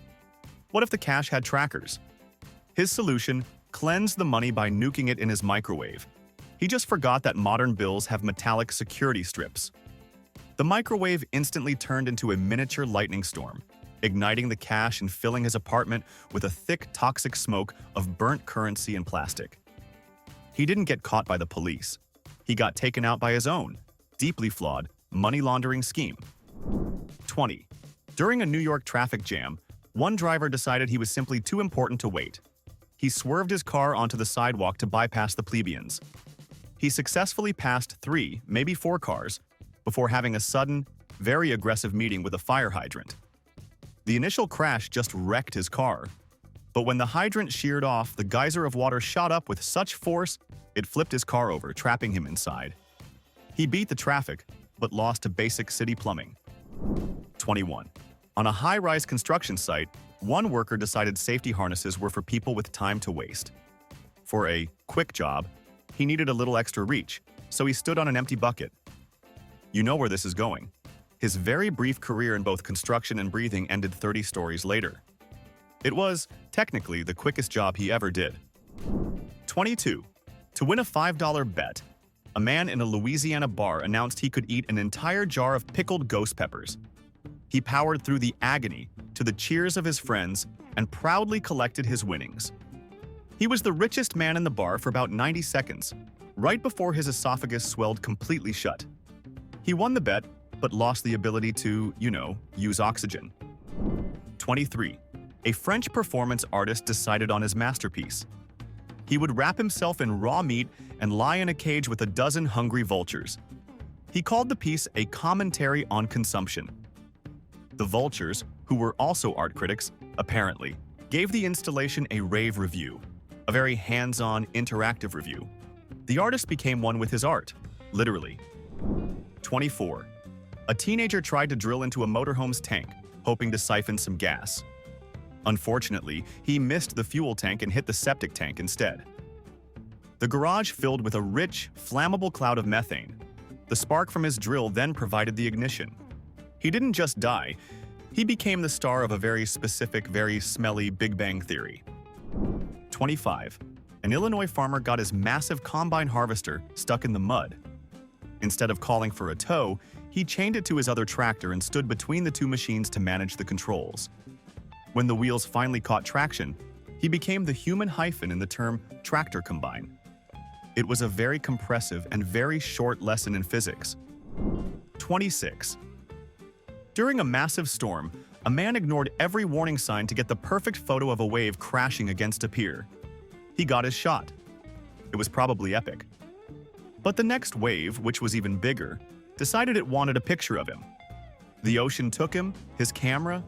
What if the cash had trackers? His solution: cleanse the money by nuking it in his microwave. He just forgot that modern bills have metallic security strips. The microwave instantly turned into a miniature lightning storm, igniting the cash and filling his apartment with a thick, toxic smoke of burnt currency and plastic. He didn't get caught by the police. He got taken out by his own, deeply flawed, money laundering scheme. 20. During a New York traffic jam, one driver decided he was simply too important to wait. He swerved his car onto the sidewalk to bypass the plebeians. He successfully passed 3, maybe 4 cars, before having a sudden, very aggressive meeting with a fire hydrant. The initial crash just wrecked his car, but when the hydrant sheared off, the geyser of water shot up with such force, it flipped his car over, trapping him inside. He beat the traffic, but lost to basic city plumbing. 21. On a high-rise construction site, one worker decided safety harnesses were for people with time to waste. For a quick job, he needed a little extra reach, so he stood on an empty bucket. You know where this is going. His very brief career in both construction and breathing ended 30 stories later. It was, technically, the quickest job he ever did. 22. To win a $5 bet, a man in a Louisiana bar announced he could eat an entire jar of pickled ghost peppers. He powered through the agony to the cheers of his friends and proudly collected his winnings. He was the richest man in the bar for about 90 seconds, right before his esophagus swelled completely shut. He won the bet, but lost the ability to, use oxygen. 23. a French performance artist decided on his masterpiece. He would wrap himself in raw meat and lie in a cage with a dozen hungry vultures. He called the piece a commentary on consumption. The vultures, who were also art critics, apparently, gave the installation a rave review, a very hands-on, interactive review. The artist became one with his art, literally. 24. A teenager tried to drill into a motorhome's tank, hoping to siphon some gas. Unfortunately, he missed the fuel tank and hit the septic tank instead. The garage filled with a rich, flammable cloud of methane. The spark from his drill then provided the ignition. He didn't just die, he became the star of a very specific, very smelly Big Bang Theory. 25. An Illinois farmer got his massive combine harvester stuck in the mud. Instead of calling for a tow, he chained it to his other tractor and stood between the two machines to manage the controls. When the wheels finally caught traction, he became the human hyphen in the term tractor combine. It was a very compressive and very short lesson in physics. 26. During a massive storm, a man ignored every warning sign to get the perfect photo of a wave crashing against a pier. He got his shot. It was probably epic. But the next wave, which was even bigger, decided it wanted a picture of him. The ocean took him, his camera,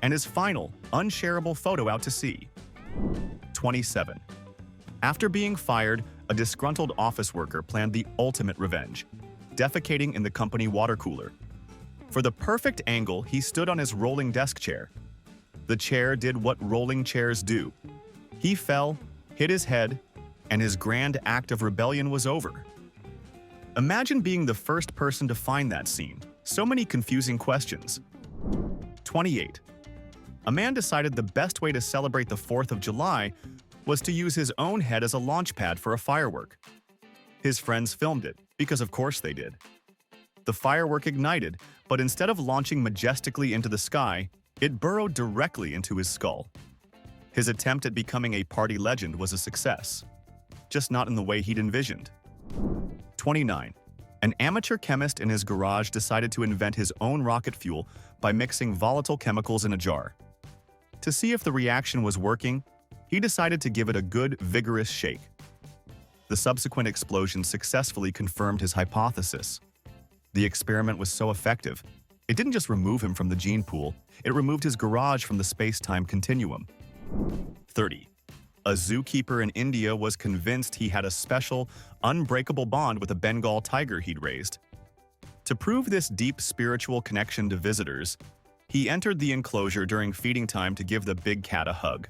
and his final, unshareable photo out to sea. 27. After being fired, a disgruntled office worker planned the ultimate revenge, defecating in the company water cooler. For the perfect angle, he stood on his rolling desk chair. The chair did what rolling chairs do. He fell, hit his head, and his grand act of rebellion was over. Imagine being the first person to find that scene. So many confusing questions. 28. A man decided the best way to celebrate the 4th of July was to use his own head as a launch pad for a firework. His friends filmed it, because of course they did. The firework ignited, but instead of launching majestically into the sky, it burrowed directly into his skull. His attempt at becoming a party legend was a success, just not in the way he'd envisioned. 29. An amateur chemist in his garage decided to invent his own rocket fuel by mixing volatile chemicals in a jar. To see if the reaction was working, he decided to give it a good, vigorous shake. The subsequent explosion successfully confirmed his hypothesis. The experiment was so effective, it didn't just remove him from the gene pool, it removed his garage from the space-time continuum. 30. A zookeeper in India was convinced he had a special, unbreakable bond with a Bengal tiger he'd raised. To prove this deep spiritual connection to visitors, he entered the enclosure during feeding time to give the big cat a hug.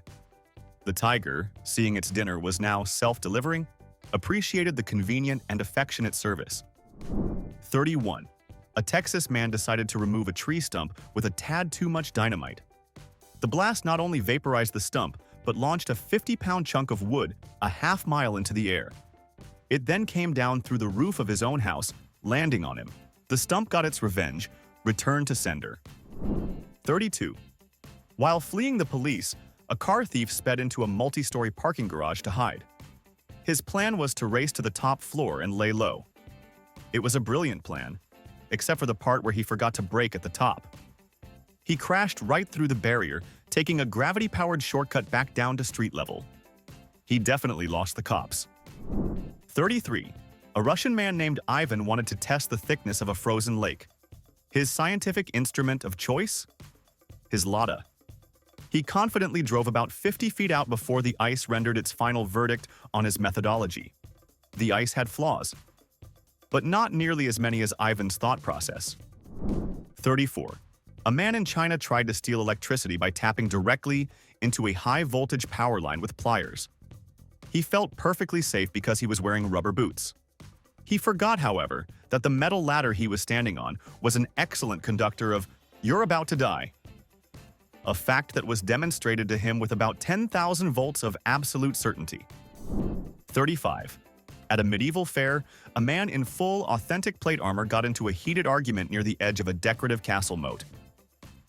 The tiger, seeing its dinner was now self-delivering, appreciated the convenient and affectionate service. 31. A Texas man decided to remove a tree stump with a tad too much dynamite. The blast not only vaporized the stump, but launched a 50-pound chunk of wood a half-mile into the air. It then came down through the roof of his own house, landing on him. The stump got its revenge, returned to sender. 32. While fleeing the police, a car thief sped into a multi-story parking garage to hide. His plan was to race to the top floor and lay low. It was a brilliant plan, except for the part where he forgot to brake at the top. He crashed right through the barrier, taking a gravity-powered shortcut back down to street level. He definitely lost the cops. 33. A Russian man named Ivan wanted to test the thickness of a frozen lake. His scientific instrument of choice? His Lada. He confidently drove about 50 feet out before the ice rendered its final verdict on his methodology. The ice had flaws, but not nearly as many as Ivan's thought process. 34. A man in China tried to steal electricity by tapping directly into a high-voltage power line with pliers. He felt perfectly safe because he was wearing rubber boots. He forgot, however, that the metal ladder he was standing on was an excellent conductor of "you're about to die," a fact that was demonstrated to him with about 10,000 volts of absolute certainty. 35. At a medieval fair, a man in full, authentic plate armor got into a heated argument near the edge of a decorative castle moat.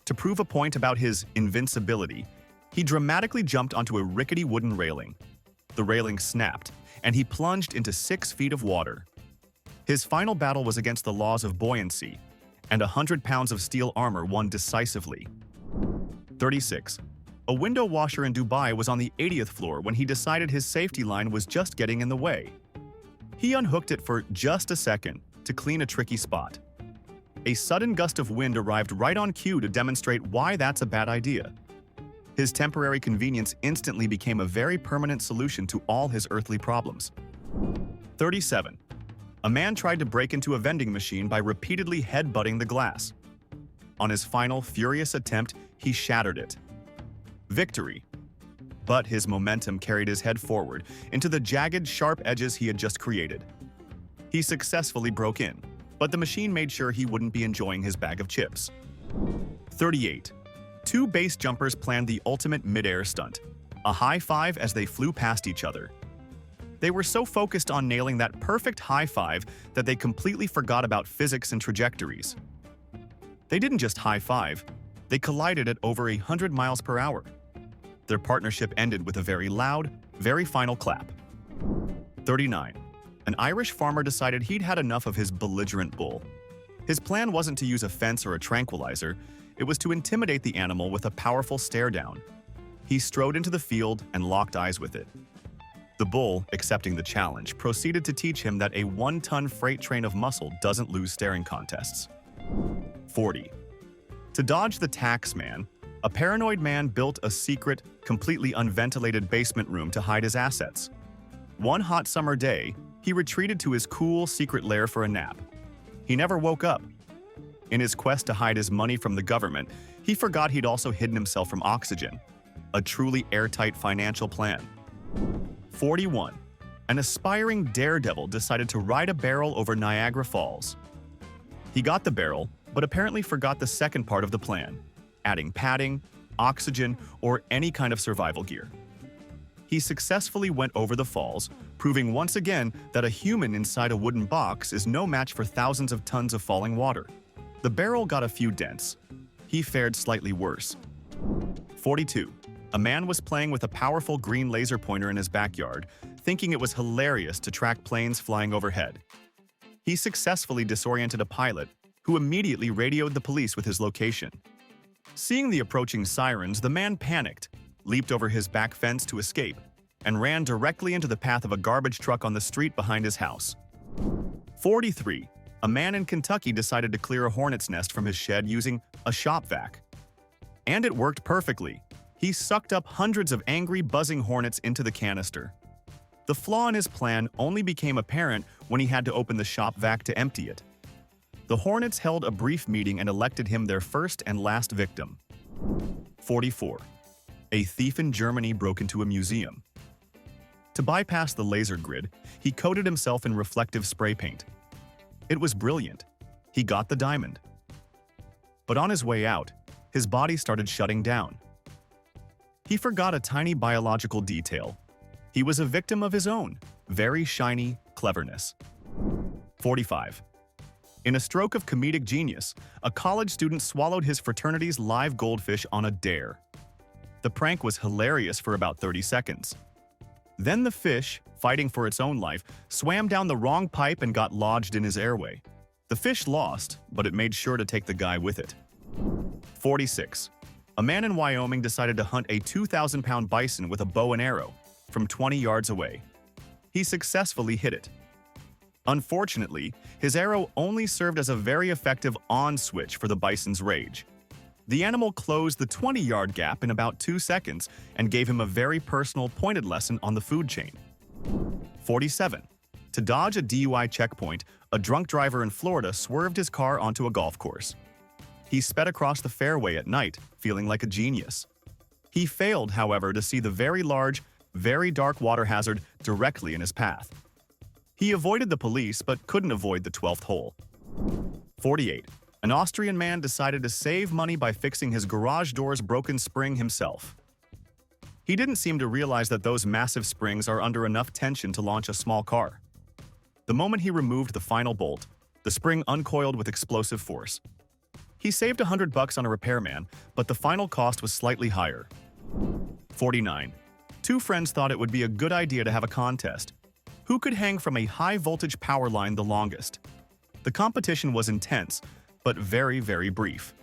To prove a point about his invincibility, he dramatically jumped onto a rickety wooden railing. The railing snapped, and he plunged into 6 feet of water. His final battle was against the laws of buoyancy, and 100 pounds of steel armor won decisively. 36. A window washer in Dubai was on the 80th floor when he decided his safety line was just getting in the way. He unhooked it for just a second to clean a tricky spot. A sudden gust of wind arrived right on cue to demonstrate why that's a bad idea. His temporary convenience instantly became a very permanent solution to all his earthly problems. 37. A man tried to break into a vending machine by repeatedly headbutting the glass. On his final furious attempt, he shattered it. Victory. But his momentum carried his head forward into the jagged, sharp edges he had just created. He successfully broke in, but the machine made sure he wouldn't be enjoying his bag of chips. 38. Two base jumpers planned the ultimate mid-air stunt, a high five as they flew past each other. They were so focused on nailing that perfect high five that they completely forgot about physics and trajectories. They didn't just high five, they collided at over 100 miles per hour. Their partnership ended with a very loud, very final clap. 39. An Irish farmer decided he'd had enough of his belligerent bull. His plan wasn't to use a fence or a tranquilizer, it was to intimidate the animal with a powerful stare-down. He strode into the field and locked eyes with it. The bull, accepting the challenge, proceeded to teach him that a 1-ton freight train of muscle doesn't lose staring contests. 40. To dodge the tax man, a paranoid man built a secret, completely unventilated basement room to hide his assets. One hot summer day, he retreated to his cool, secret lair for a nap. He never woke up. In his quest to hide his money from the government, he forgot he'd also hidden himself from oxygen. A truly airtight financial plan. 41. An aspiring daredevil decided to ride a barrel over Niagara Falls. He got the barrel, but apparently forgot the second part of the plan, adding padding, oxygen, or any kind of survival gear. He successfully went over the falls, proving once again that a human inside a wooden box is no match for thousands of tons of falling water. The barrel got a few dents. He fared slightly worse. 42. A man was playing with a powerful green laser pointer in his backyard, thinking it was hilarious to track planes flying overhead. He successfully disoriented a pilot, who immediately radioed the police with his location. Seeing the approaching sirens, the man panicked, leaped over his back fence to escape, and ran directly into the path of a garbage truck on the street behind his house. 43. A man in Kentucky decided to clear a hornet's nest from his shed using a shop vac. And it worked perfectly. He sucked up hundreds of angry, buzzing hornets into the canister. The flaw in his plan only became apparent when he had to open the shop vac to empty it. The hornets held a brief meeting and elected him their first and last victim. 44. A thief in Germany broke into a museum. To bypass the laser grid, he coated himself in reflective spray paint. It was brilliant. He got the diamond. But on his way out, his body started shutting down. He forgot a tiny biological detail. He was a victim of his own, very shiny cleverness. 45. In a stroke of comedic genius, a college student swallowed his fraternity's live goldfish on a dare. The prank was hilarious for about 30 seconds. Then the fish, fighting for its own life, swam down the wrong pipe and got lodged in his airway. The fish lost, but it made sure to take the guy with it. 46. A man in Wyoming decided to hunt a 2,000-pound bison with a bow and arrow from 20 yards away. He successfully hit it. Unfortunately, his arrow only served as a very effective on switch for the bison's rage. The animal closed the 20-yard gap in about 2 seconds and gave him a very personal, pointed lesson on the food chain. 47. To dodge a DUI checkpoint, a drunk driver in Florida swerved his car onto a golf course. He sped across the fairway at night, feeling like a genius. He failed, however, to see the very large, very dark water hazard directly in his path. He avoided the police but couldn't avoid the 12th hole. 48. An Austrian man decided to save money by fixing his garage door's broken spring himself. He didn't seem to realize that those massive springs are under enough tension to launch a small car. The moment he removed the final bolt, the spring uncoiled with explosive force. He saved $100 on a repairman, but the final cost was slightly higher. 49. Two friends thought it would be a good idea to have a contest. Who could hang from a high-voltage power line the longest? The competition was intense, but very, very brief.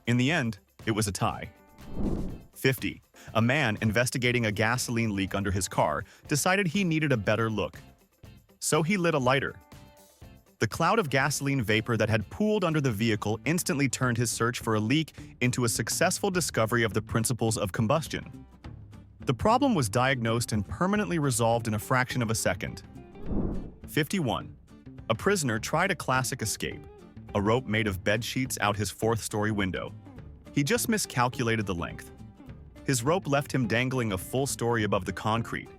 In the end, it was a tie. 50. A man investigating a gasoline leak under his car decided he needed a better look. So he lit a lighter. The cloud of gasoline vapor that had pooled under the vehicle instantly turned his search for a leak into a successful discovery of the principles of combustion. The problem was diagnosed and permanently resolved in a fraction of a second. 51. A prisoner tried a classic escape, a rope made of bed sheets out his fourth-story window. He just miscalculated the length. His rope left him dangling a full story above the concrete.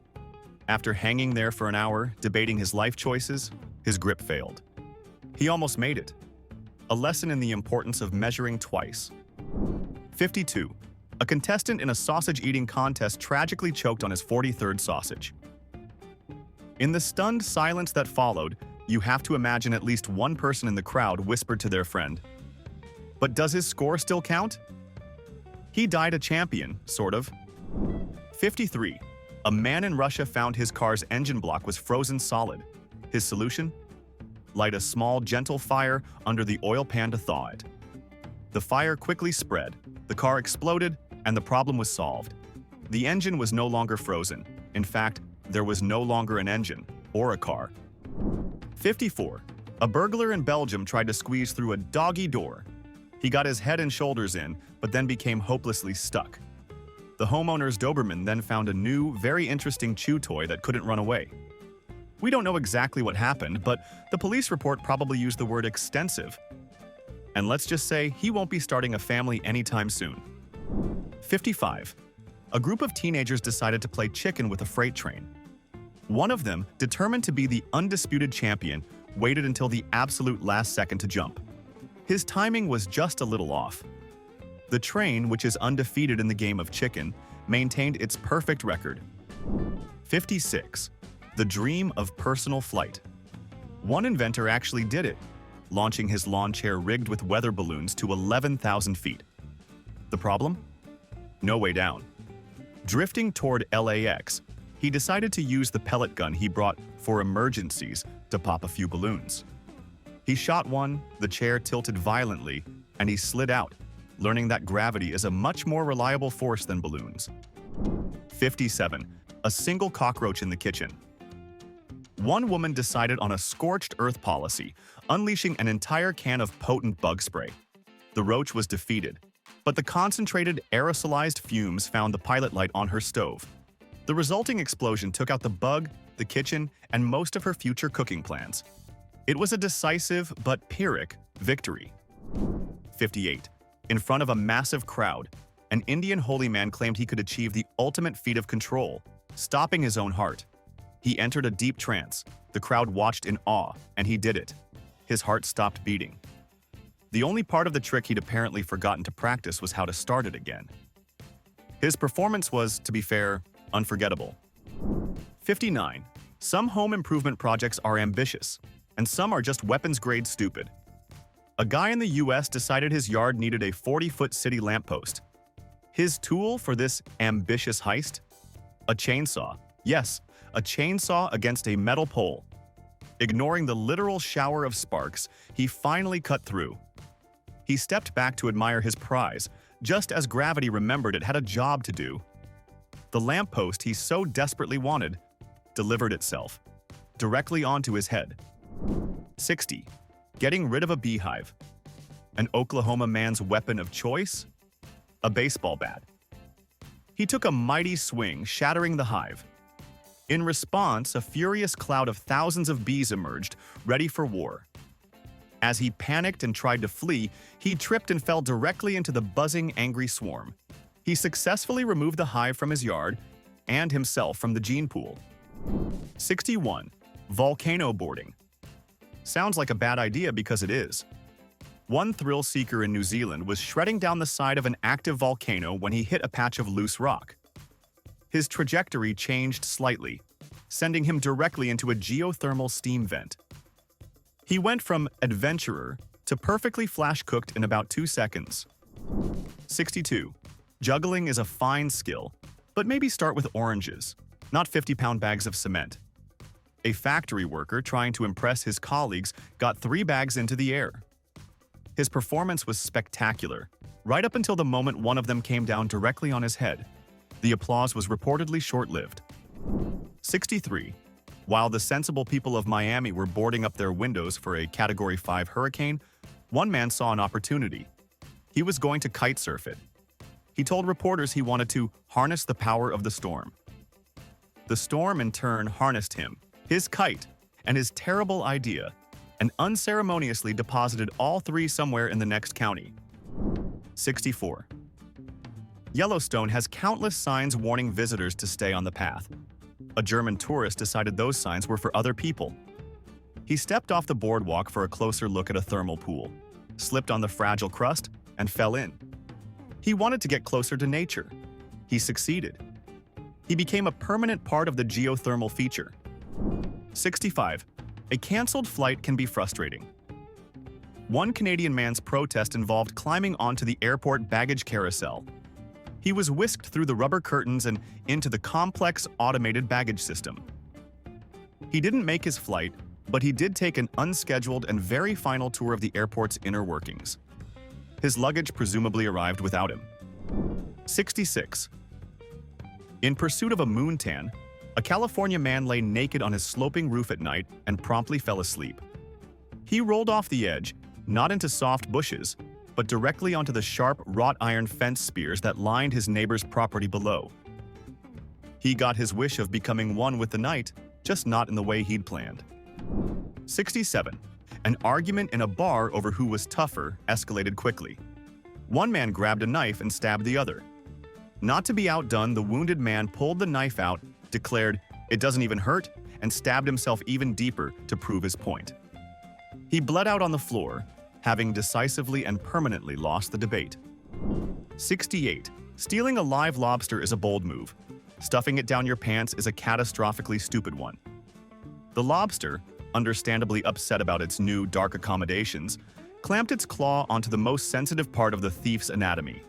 After hanging there for an hour, debating his life choices, his grip failed. He almost made it. A lesson in the importance of measuring twice. 52. A contestant in a sausage-eating contest tragically choked on his 43rd sausage. In the stunned silence that followed, you have to imagine at least one person in the crowd whispered to their friend, "But does his score still count?" He died a champion, sort of. 53. A man in Russia found his car's engine block was frozen solid. His solution? Light a small, gentle fire under the oil pan to thaw it. The fire quickly spread, the car exploded, and the problem was solved. The engine was no longer frozen. In fact, there was no longer an engine or a car. 54. A burglar in Belgium tried to squeeze through a doggy door. He got his head and shoulders in, but then became hopelessly stuck. The homeowner's Doberman then found a new, very interesting chew toy that couldn't run away. We don't know exactly what happened, but the police report probably used the word extensive. And let's just say he won't be starting a family anytime soon. 55. A group of teenagers decided to play chicken with a freight train. One of them, determined to be the undisputed champion, waited until the absolute last second to jump. His timing was just a little off. The train, which is undefeated in the game of chicken, maintained its perfect record. 56. The dream of personal flight. One inventor actually did it, launching his lawn chair rigged with weather balloons to 11,000 feet. The problem? No way down. Drifting toward LAX, he decided to use the pellet gun he brought for emergencies to pop a few balloons. He shot one, the chair tilted violently, and he slid out, learning that gravity is a much more reliable force than balloons. 57. A single cockroach in the kitchen. One woman decided on a scorched earth policy, unleashing an entire can of potent bug spray. The roach was defeated, but the concentrated aerosolized fumes found the pilot light on her stove. The resulting explosion took out the bug, the kitchen, and most of her future cooking plans. It was a decisive but Pyrrhic victory. 58. In front of a massive crowd, an Indian holy man claimed he could achieve the ultimate feat of control, stopping his own heart. He entered a deep trance. The crowd watched in awe, and he did it. His heart stopped beating. The only part of the trick he'd apparently forgotten to practice was how to start it again. His performance was, to be fair, unforgettable. 59. Some home improvement projects are ambitious, and some are just weapons-grade stupid. A guy in the US decided his yard needed a 40-foot city lamppost. His tool for this ambitious heist? A chainsaw. Yes, a chainsaw against a metal pole. Ignoring the literal shower of sparks, he finally cut through. He stepped back to admire his prize, just as gravity remembered it had a job to do. The lamppost he so desperately wanted delivered itself, directly onto his head. 60. Getting rid of a beehive. An Oklahoma man's weapon of choice? A baseball bat. He took a mighty swing, shattering the hive. In response, a furious cloud of thousands of bees emerged, ready for war. As he panicked and tried to flee, he tripped and fell directly into the buzzing, angry swarm. He successfully removed the hive from his yard and himself from the gene pool. 61. Volcano boarding. Sounds like a bad idea because it is. One thrill seeker in New Zealand was shredding down the side of an active volcano when he hit a patch of loose rock. His trajectory changed slightly, sending him directly into a geothermal steam vent. He went from adventurer to perfectly flash-cooked in about 2 seconds. 62. Juggling is a fine skill, but maybe start with oranges, not 50-pound bags of cement. A factory worker trying to impress his colleagues got 3 bags into the air. His performance was spectacular, right up until the moment one of them came down directly on his head. The applause was reportedly short-lived. 63. While the sensible people of Miami were boarding up their windows for a Category 5 hurricane, one man saw an opportunity. He was going to kite surf it. He told reporters he wanted to harness the power of the storm. The storm in turn harnessed him, his kite, and his terrible idea, and unceremoniously deposited all three somewhere in the next county. 64. Yellowstone has countless signs warning visitors to stay on the path. A German tourist decided those signs were for other people. He stepped off the boardwalk for a closer look at a thermal pool, slipped on the fragile crust, and fell in. He wanted to get closer to nature. He succeeded. He became a permanent part of the geothermal feature. 65. A canceled flight can be frustrating. One Canadian man's protest involved climbing onto the airport baggage carousel. He was whisked through the rubber curtains and into the complex automated baggage system. He didn't make his flight, but he did take an unscheduled and very final tour of the airport's inner workings. His luggage presumably arrived without him. 66. In pursuit of a moontan, a California man lay naked on his sloping roof at night and promptly fell asleep. He rolled off the edge, not into soft bushes, but directly onto the sharp wrought iron fence spears that lined his neighbor's property below. He got his wish of becoming one with the night, just not in the way he'd planned. 67. An argument in a bar over who was tougher escalated quickly. One man grabbed a knife and stabbed the other. Not to be outdone, the wounded man pulled the knife out, declared, "It doesn't even hurt," and stabbed himself even deeper to prove his point. He bled out on the floor, having decisively and permanently lost the debate. 68. Stealing a live lobster is a bold move. Stuffing it down your pants is a catastrophically stupid one. The lobster, understandably upset about its new dark accommodations, clamped its claw onto the most sensitive part of the thief's anatomy.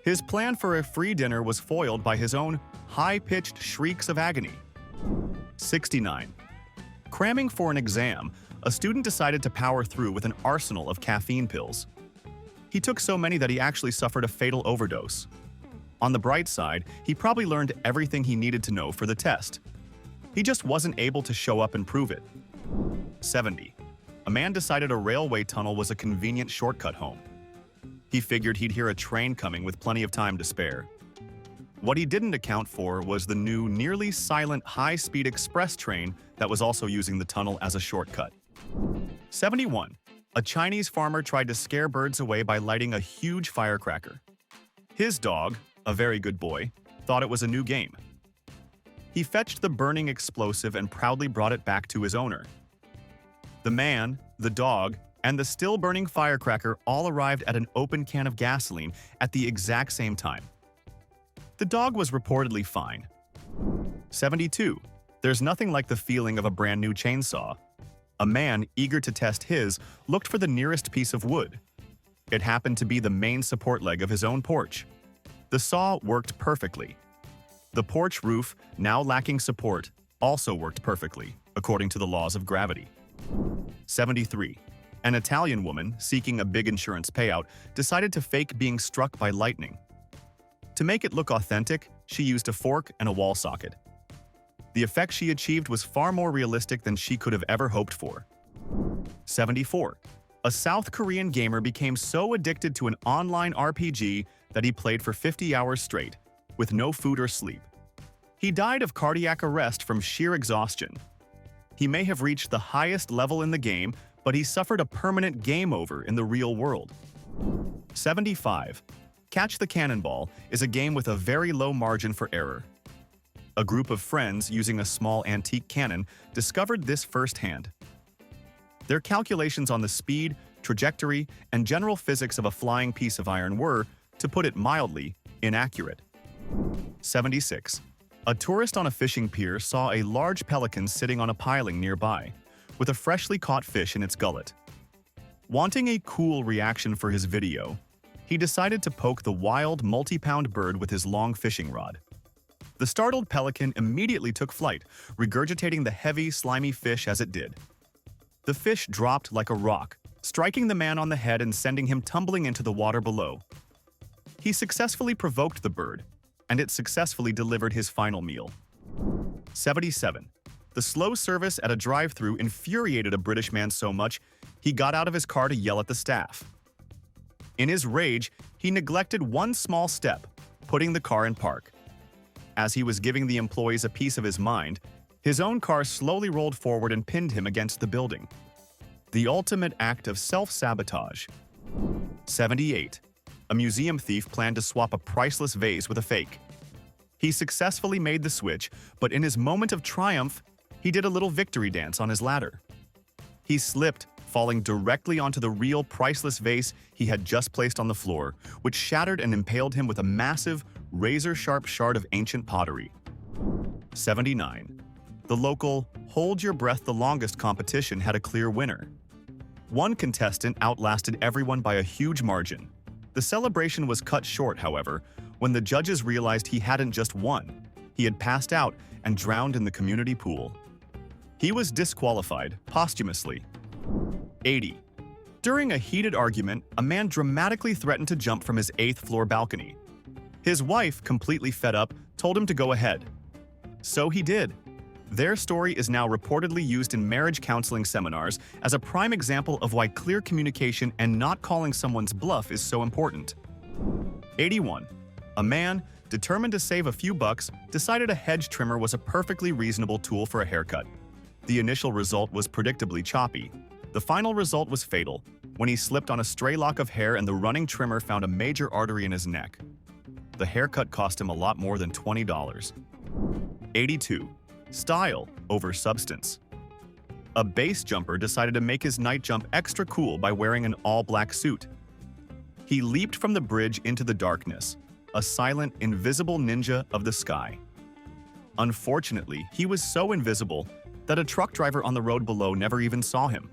His plan for a free dinner was foiled by his own high-pitched shrieks of agony. 69. Cramming for an exam, a student decided to power through with an arsenal of caffeine pills. He took so many that he actually suffered a fatal overdose. On the bright side, he probably learned everything he needed to know for the test. He just wasn't able to show up and prove it. 70. A man decided a railway tunnel was a convenient shortcut home. He figured he'd hear a train coming with plenty of time to spare. What he didn't account for was the new, nearly silent high-speed express train that was also using the tunnel as a shortcut. 71. A Chinese farmer tried to scare birds away by lighting a huge firecracker. His dog, a very good boy, thought it was a new game. He fetched the burning explosive and proudly brought it back to his owner. The man, the dog, and the still-burning firecracker all arrived at an open can of gasoline at the exact same time. The dog was reportedly fine. 72. There's nothing like the feeling of a brand new chainsaw. A man, eager to test his, looked for the nearest piece of wood. It happened to be the main support leg of his own porch. The saw worked perfectly. The porch roof, now lacking support, also worked perfectly, according to the laws of gravity. 73. An Italian woman, seeking a big insurance payout, decided to fake being struck by lightning. To make it look authentic, she used a fork and a wall socket. The effect she achieved was far more realistic than she could have ever hoped for. 74. A South Korean gamer became so addicted to an online RPG that he played for 50 hours straight, with no food or sleep. He died of cardiac arrest from sheer exhaustion. He may have reached the highest level in the game, but he suffered a permanent game over in the real world. 75. Catch the Cannonball is a game with a very low margin for error. A group of friends using a small antique cannon discovered this firsthand. Their calculations on the speed, trajectory, and general physics of a flying piece of iron were, to put it mildly, inaccurate. 76. A tourist on a fishing pier saw a large pelican sitting on a piling nearby, with a freshly caught fish in its gullet. Wanting a cool reaction for his video, he decided to poke the wild, multi-pound bird with his long fishing rod. The startled pelican immediately took flight, regurgitating the heavy, slimy fish as it did. The fish dropped like a rock, striking the man on the head and sending him tumbling into the water below. He successfully provoked the bird, and it successfully delivered his final meal. 77. The slow service at a drive-thru infuriated a British man so much, he got out of his car to yell at the staff. In his rage, he neglected one small step, putting the car in park. As he was giving the employees a piece of his mind, his own car slowly rolled forward and pinned him against the building. The ultimate act of self-sabotage. 78. A museum thief planned to swap a priceless vase with a fake. He successfully made the switch, but in his moment of triumph, he did a little victory dance on his ladder. He slipped, falling directly onto the real priceless vase he had just placed on the floor, which shattered and impaled him with a massive, razor-sharp shard of ancient pottery. 79. The local Hold Your Breath the Longest competition had a clear winner. One contestant outlasted everyone by a huge margin. The celebration was cut short, however, when the judges realized he hadn't just won. He had passed out and drowned in the community pool. He was disqualified posthumously. 80. During a heated argument, a man dramatically threatened to jump from his 8th-floor balcony. His wife, completely fed up, told him to go ahead. So he did. Their story is now reportedly used in marriage counseling seminars as a prime example of why clear communication and not calling someone's bluff is so important. 81. A man, determined to save a few bucks, decided a hedge trimmer was a perfectly reasonable tool for a haircut. The initial result was predictably choppy. The final result was fatal, when he slipped on a stray lock of hair and the running trimmer found a major artery in his neck. The haircut cost him a lot more than $20. 82. Style over substance. A base jumper decided to make his night jump extra cool by wearing an all-black suit. He leaped from the bridge into the darkness, a silent, invisible ninja of the sky. Unfortunately, he was so invisible that a truck driver on the road below never even saw him.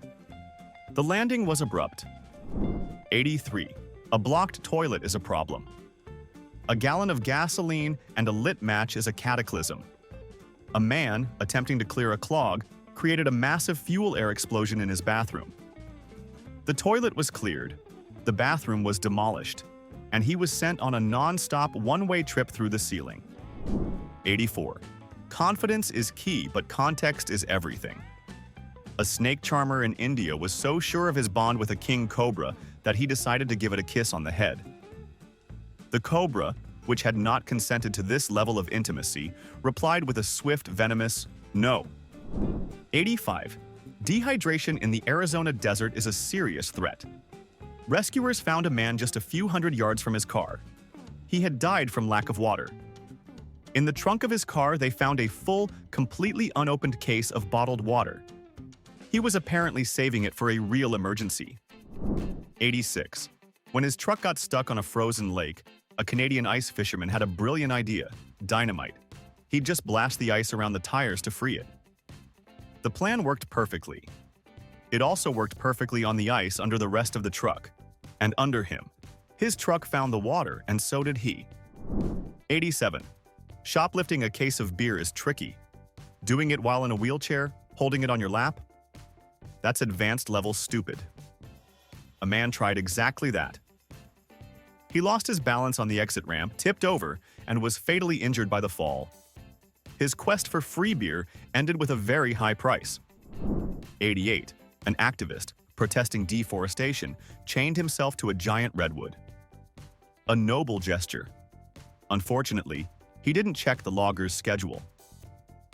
The landing was abrupt. 83. A blocked toilet is a problem. A gallon of gasoline and a lit match is a cataclysm. A man, attempting to clear a clog, created a massive fuel air explosion in his bathroom. The toilet was cleared, the bathroom was demolished, and he was sent on a non-stop one-way trip through the ceiling. 84. Confidence is key, but context is everything. A snake charmer in India was so sure of his bond with a king cobra that he decided to give it a kiss on the head. The cobra, which had not consented to this level of intimacy, replied with a swift, venomous no. 85. Dehydration in the Arizona desert is a serious threat. Rescuers found a man just a few hundred yards from his car. He had died from lack of water. In the trunk of his car, they found a full, completely unopened case of bottled water. He was apparently saving it for a real emergency. 86. When his truck got stuck on a frozen lake, a Canadian ice fisherman had a brilliant idea: dynamite. He'd just blast the ice around the tires to free it. The plan worked perfectly. It also worked perfectly on the ice under the rest of the truck. And under him. His truck found the water, and so did he. 87. Shoplifting a case of beer is tricky. Doing it while in a wheelchair, holding it on your lap? That's advanced level stupid. A man tried exactly that. He lost his balance on the exit ramp, tipped over, and was fatally injured by the fall. His quest for free beer ended with a very high price. 88. An activist, protesting deforestation, chained himself to a giant redwood. A noble gesture. Unfortunately, he didn't check the logger's schedule.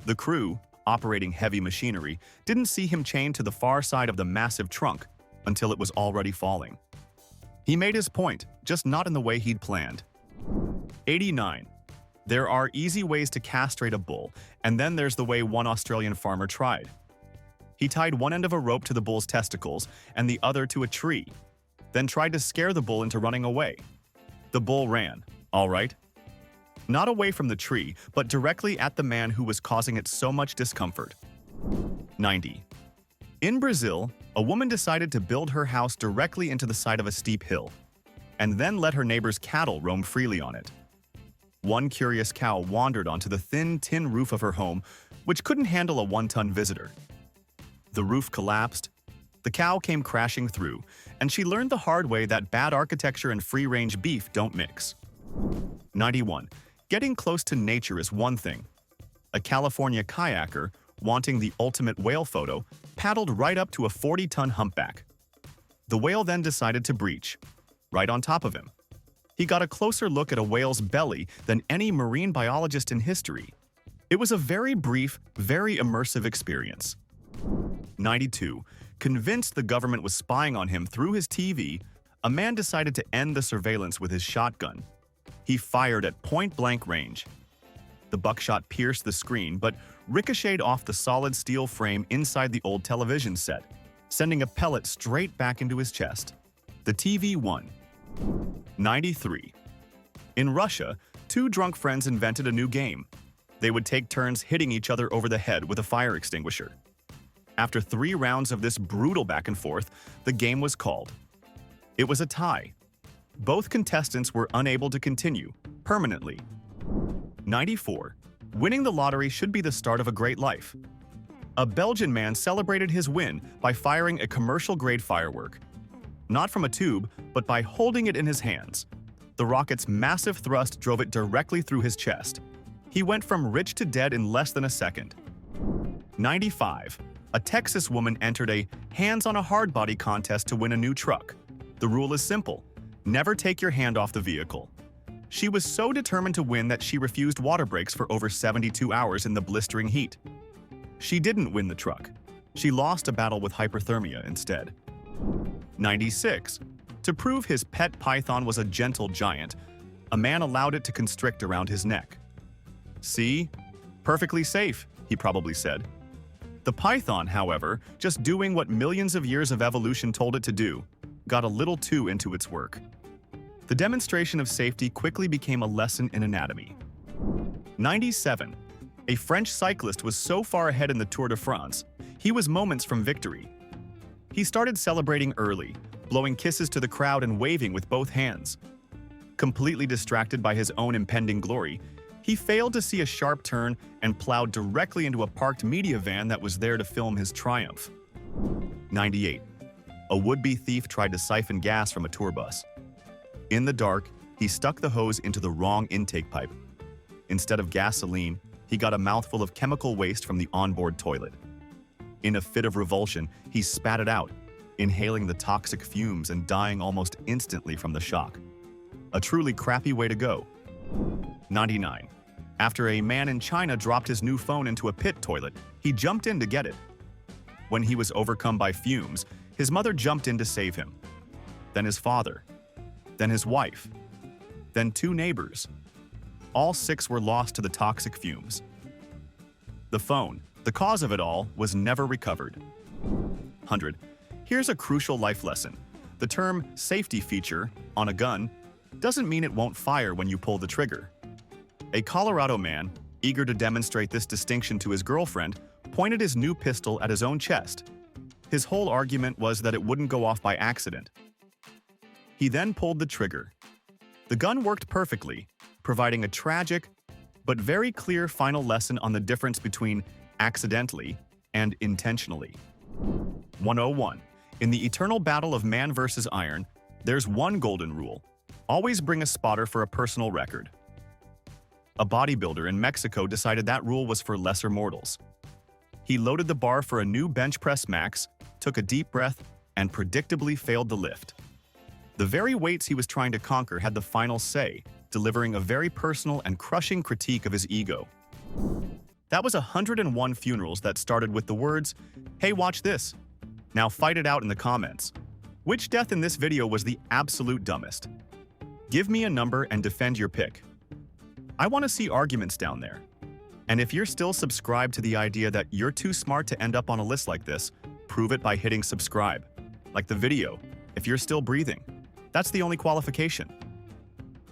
The crew, operating heavy machinery, didn't see him chained to the far side of the massive trunk until it was already falling. He made his point, just not in the way he'd planned. 89. There are easy ways to castrate a bull, and then there's the way one Australian farmer tried. He tied one end of a rope to the bull's testicles and the other to a tree, then tried to scare the bull into running away. The bull ran, all right. Not away from the tree, but directly at the man who was causing it so much discomfort. 90. In Brazil, a woman decided to build her house directly into the side of a steep hill, and then let her neighbor's cattle roam freely on it. One curious cow wandered onto the thin tin roof of her home, which couldn't handle a one-ton visitor. The roof collapsed, the cow came crashing through, and she learned the hard way that bad architecture and free-range beef don't mix. 91. Getting close to nature is one thing. A California kayaker, wanting the ultimate whale photo, paddled right up to a 40-ton humpback. The whale then decided to breach, right on top of him. He got a closer look at a whale's belly than any marine biologist in history. It was a very brief, very immersive experience. 92. Convinced the government was spying on him through his TV, a man decided to end the surveillance with his shotgun. He fired at point-blank range. The buckshot pierced the screen but ricocheted off the solid steel frame inside the old television set, sending a pellet straight back into his chest. The TV won. 93. In Russia, two drunk friends invented a new game. They would take turns hitting each other over the head with a fire extinguisher. After 3 rounds of this brutal back and forth, the game was called. It was a tie. Both contestants were unable to continue, permanently. 94. Winning the lottery should be the start of a great life. A Belgian man celebrated his win by firing a commercial-grade firework. Not from a tube, but by holding it in his hands. The rocket's massive thrust drove it directly through his chest. He went from rich to dead in less than a second. 95. A Texas woman entered a hands-on-a-hard-body contest to win a new truck. The rule is simple: never take your hand off the vehicle. She was so determined to win that she refused water breaks for over 72 hours in the blistering heat. She didn't win the truck. She lost a battle with hyperthermia instead. 96. To prove his pet python was a gentle giant, a man allowed it to constrict around his neck. "See? Perfectly safe," he probably said. The python, however, just doing what millions of years of evolution told it to do, got a little too into its work. The demonstration of safety quickly became a lesson in anatomy. 97. A French cyclist was so far ahead in the Tour de France, he was moments from victory. He started celebrating early, blowing kisses to the crowd and waving with both hands. Completely distracted by his own impending glory, he failed to see a sharp turn and plowed directly into a parked media van that was there to film his triumph. 98. A would-be thief tried to siphon gas from a tour bus. In the dark, he stuck the hose into the wrong intake pipe. Instead of gasoline, he got a mouthful of chemical waste from the onboard toilet. In a fit of revulsion, he spat it out, inhaling the toxic fumes and dying almost instantly from the shock. A truly crappy way to go. 99. After a man in China dropped his new phone into a pit toilet, he jumped in to get it. When he was overcome by fumes, his mother jumped in to save him. Then his father. Then his wife. Then 2 neighbors. All 6 were lost to the toxic fumes. The phone, the cause of it all, was never recovered. 100. Here's a crucial life lesson. The term safety feature on a gun doesn't mean it won't fire when you pull the trigger. A Colorado man, eager to demonstrate this distinction to his girlfriend, pointed his new pistol at his own chest. His whole argument was that it wouldn't go off by accident. He then pulled the trigger. The gun worked perfectly, providing a tragic but very clear final lesson on the difference between accidentally and intentionally. 101. In the eternal battle of man versus iron, there's one golden rule: always bring a spotter for a personal record. A bodybuilder in Mexico decided that rule was for lesser mortals. He loaded the bar for a new bench press max, took a deep breath, and predictably failed the lift. The very weights he was trying to conquer had the final say, delivering a very personal and crushing critique of his ego. That was 101 funerals that started with the words, "Hey, watch this. Now fight it out in the comments. Which death in this video was the absolute dumbest? Give me a number and defend your pick. I want to see arguments down there. And if you're still subscribed to the idea that you're too smart to end up on a list like this, prove it by hitting subscribe. Like the video, if you're still breathing. That's the only qualification.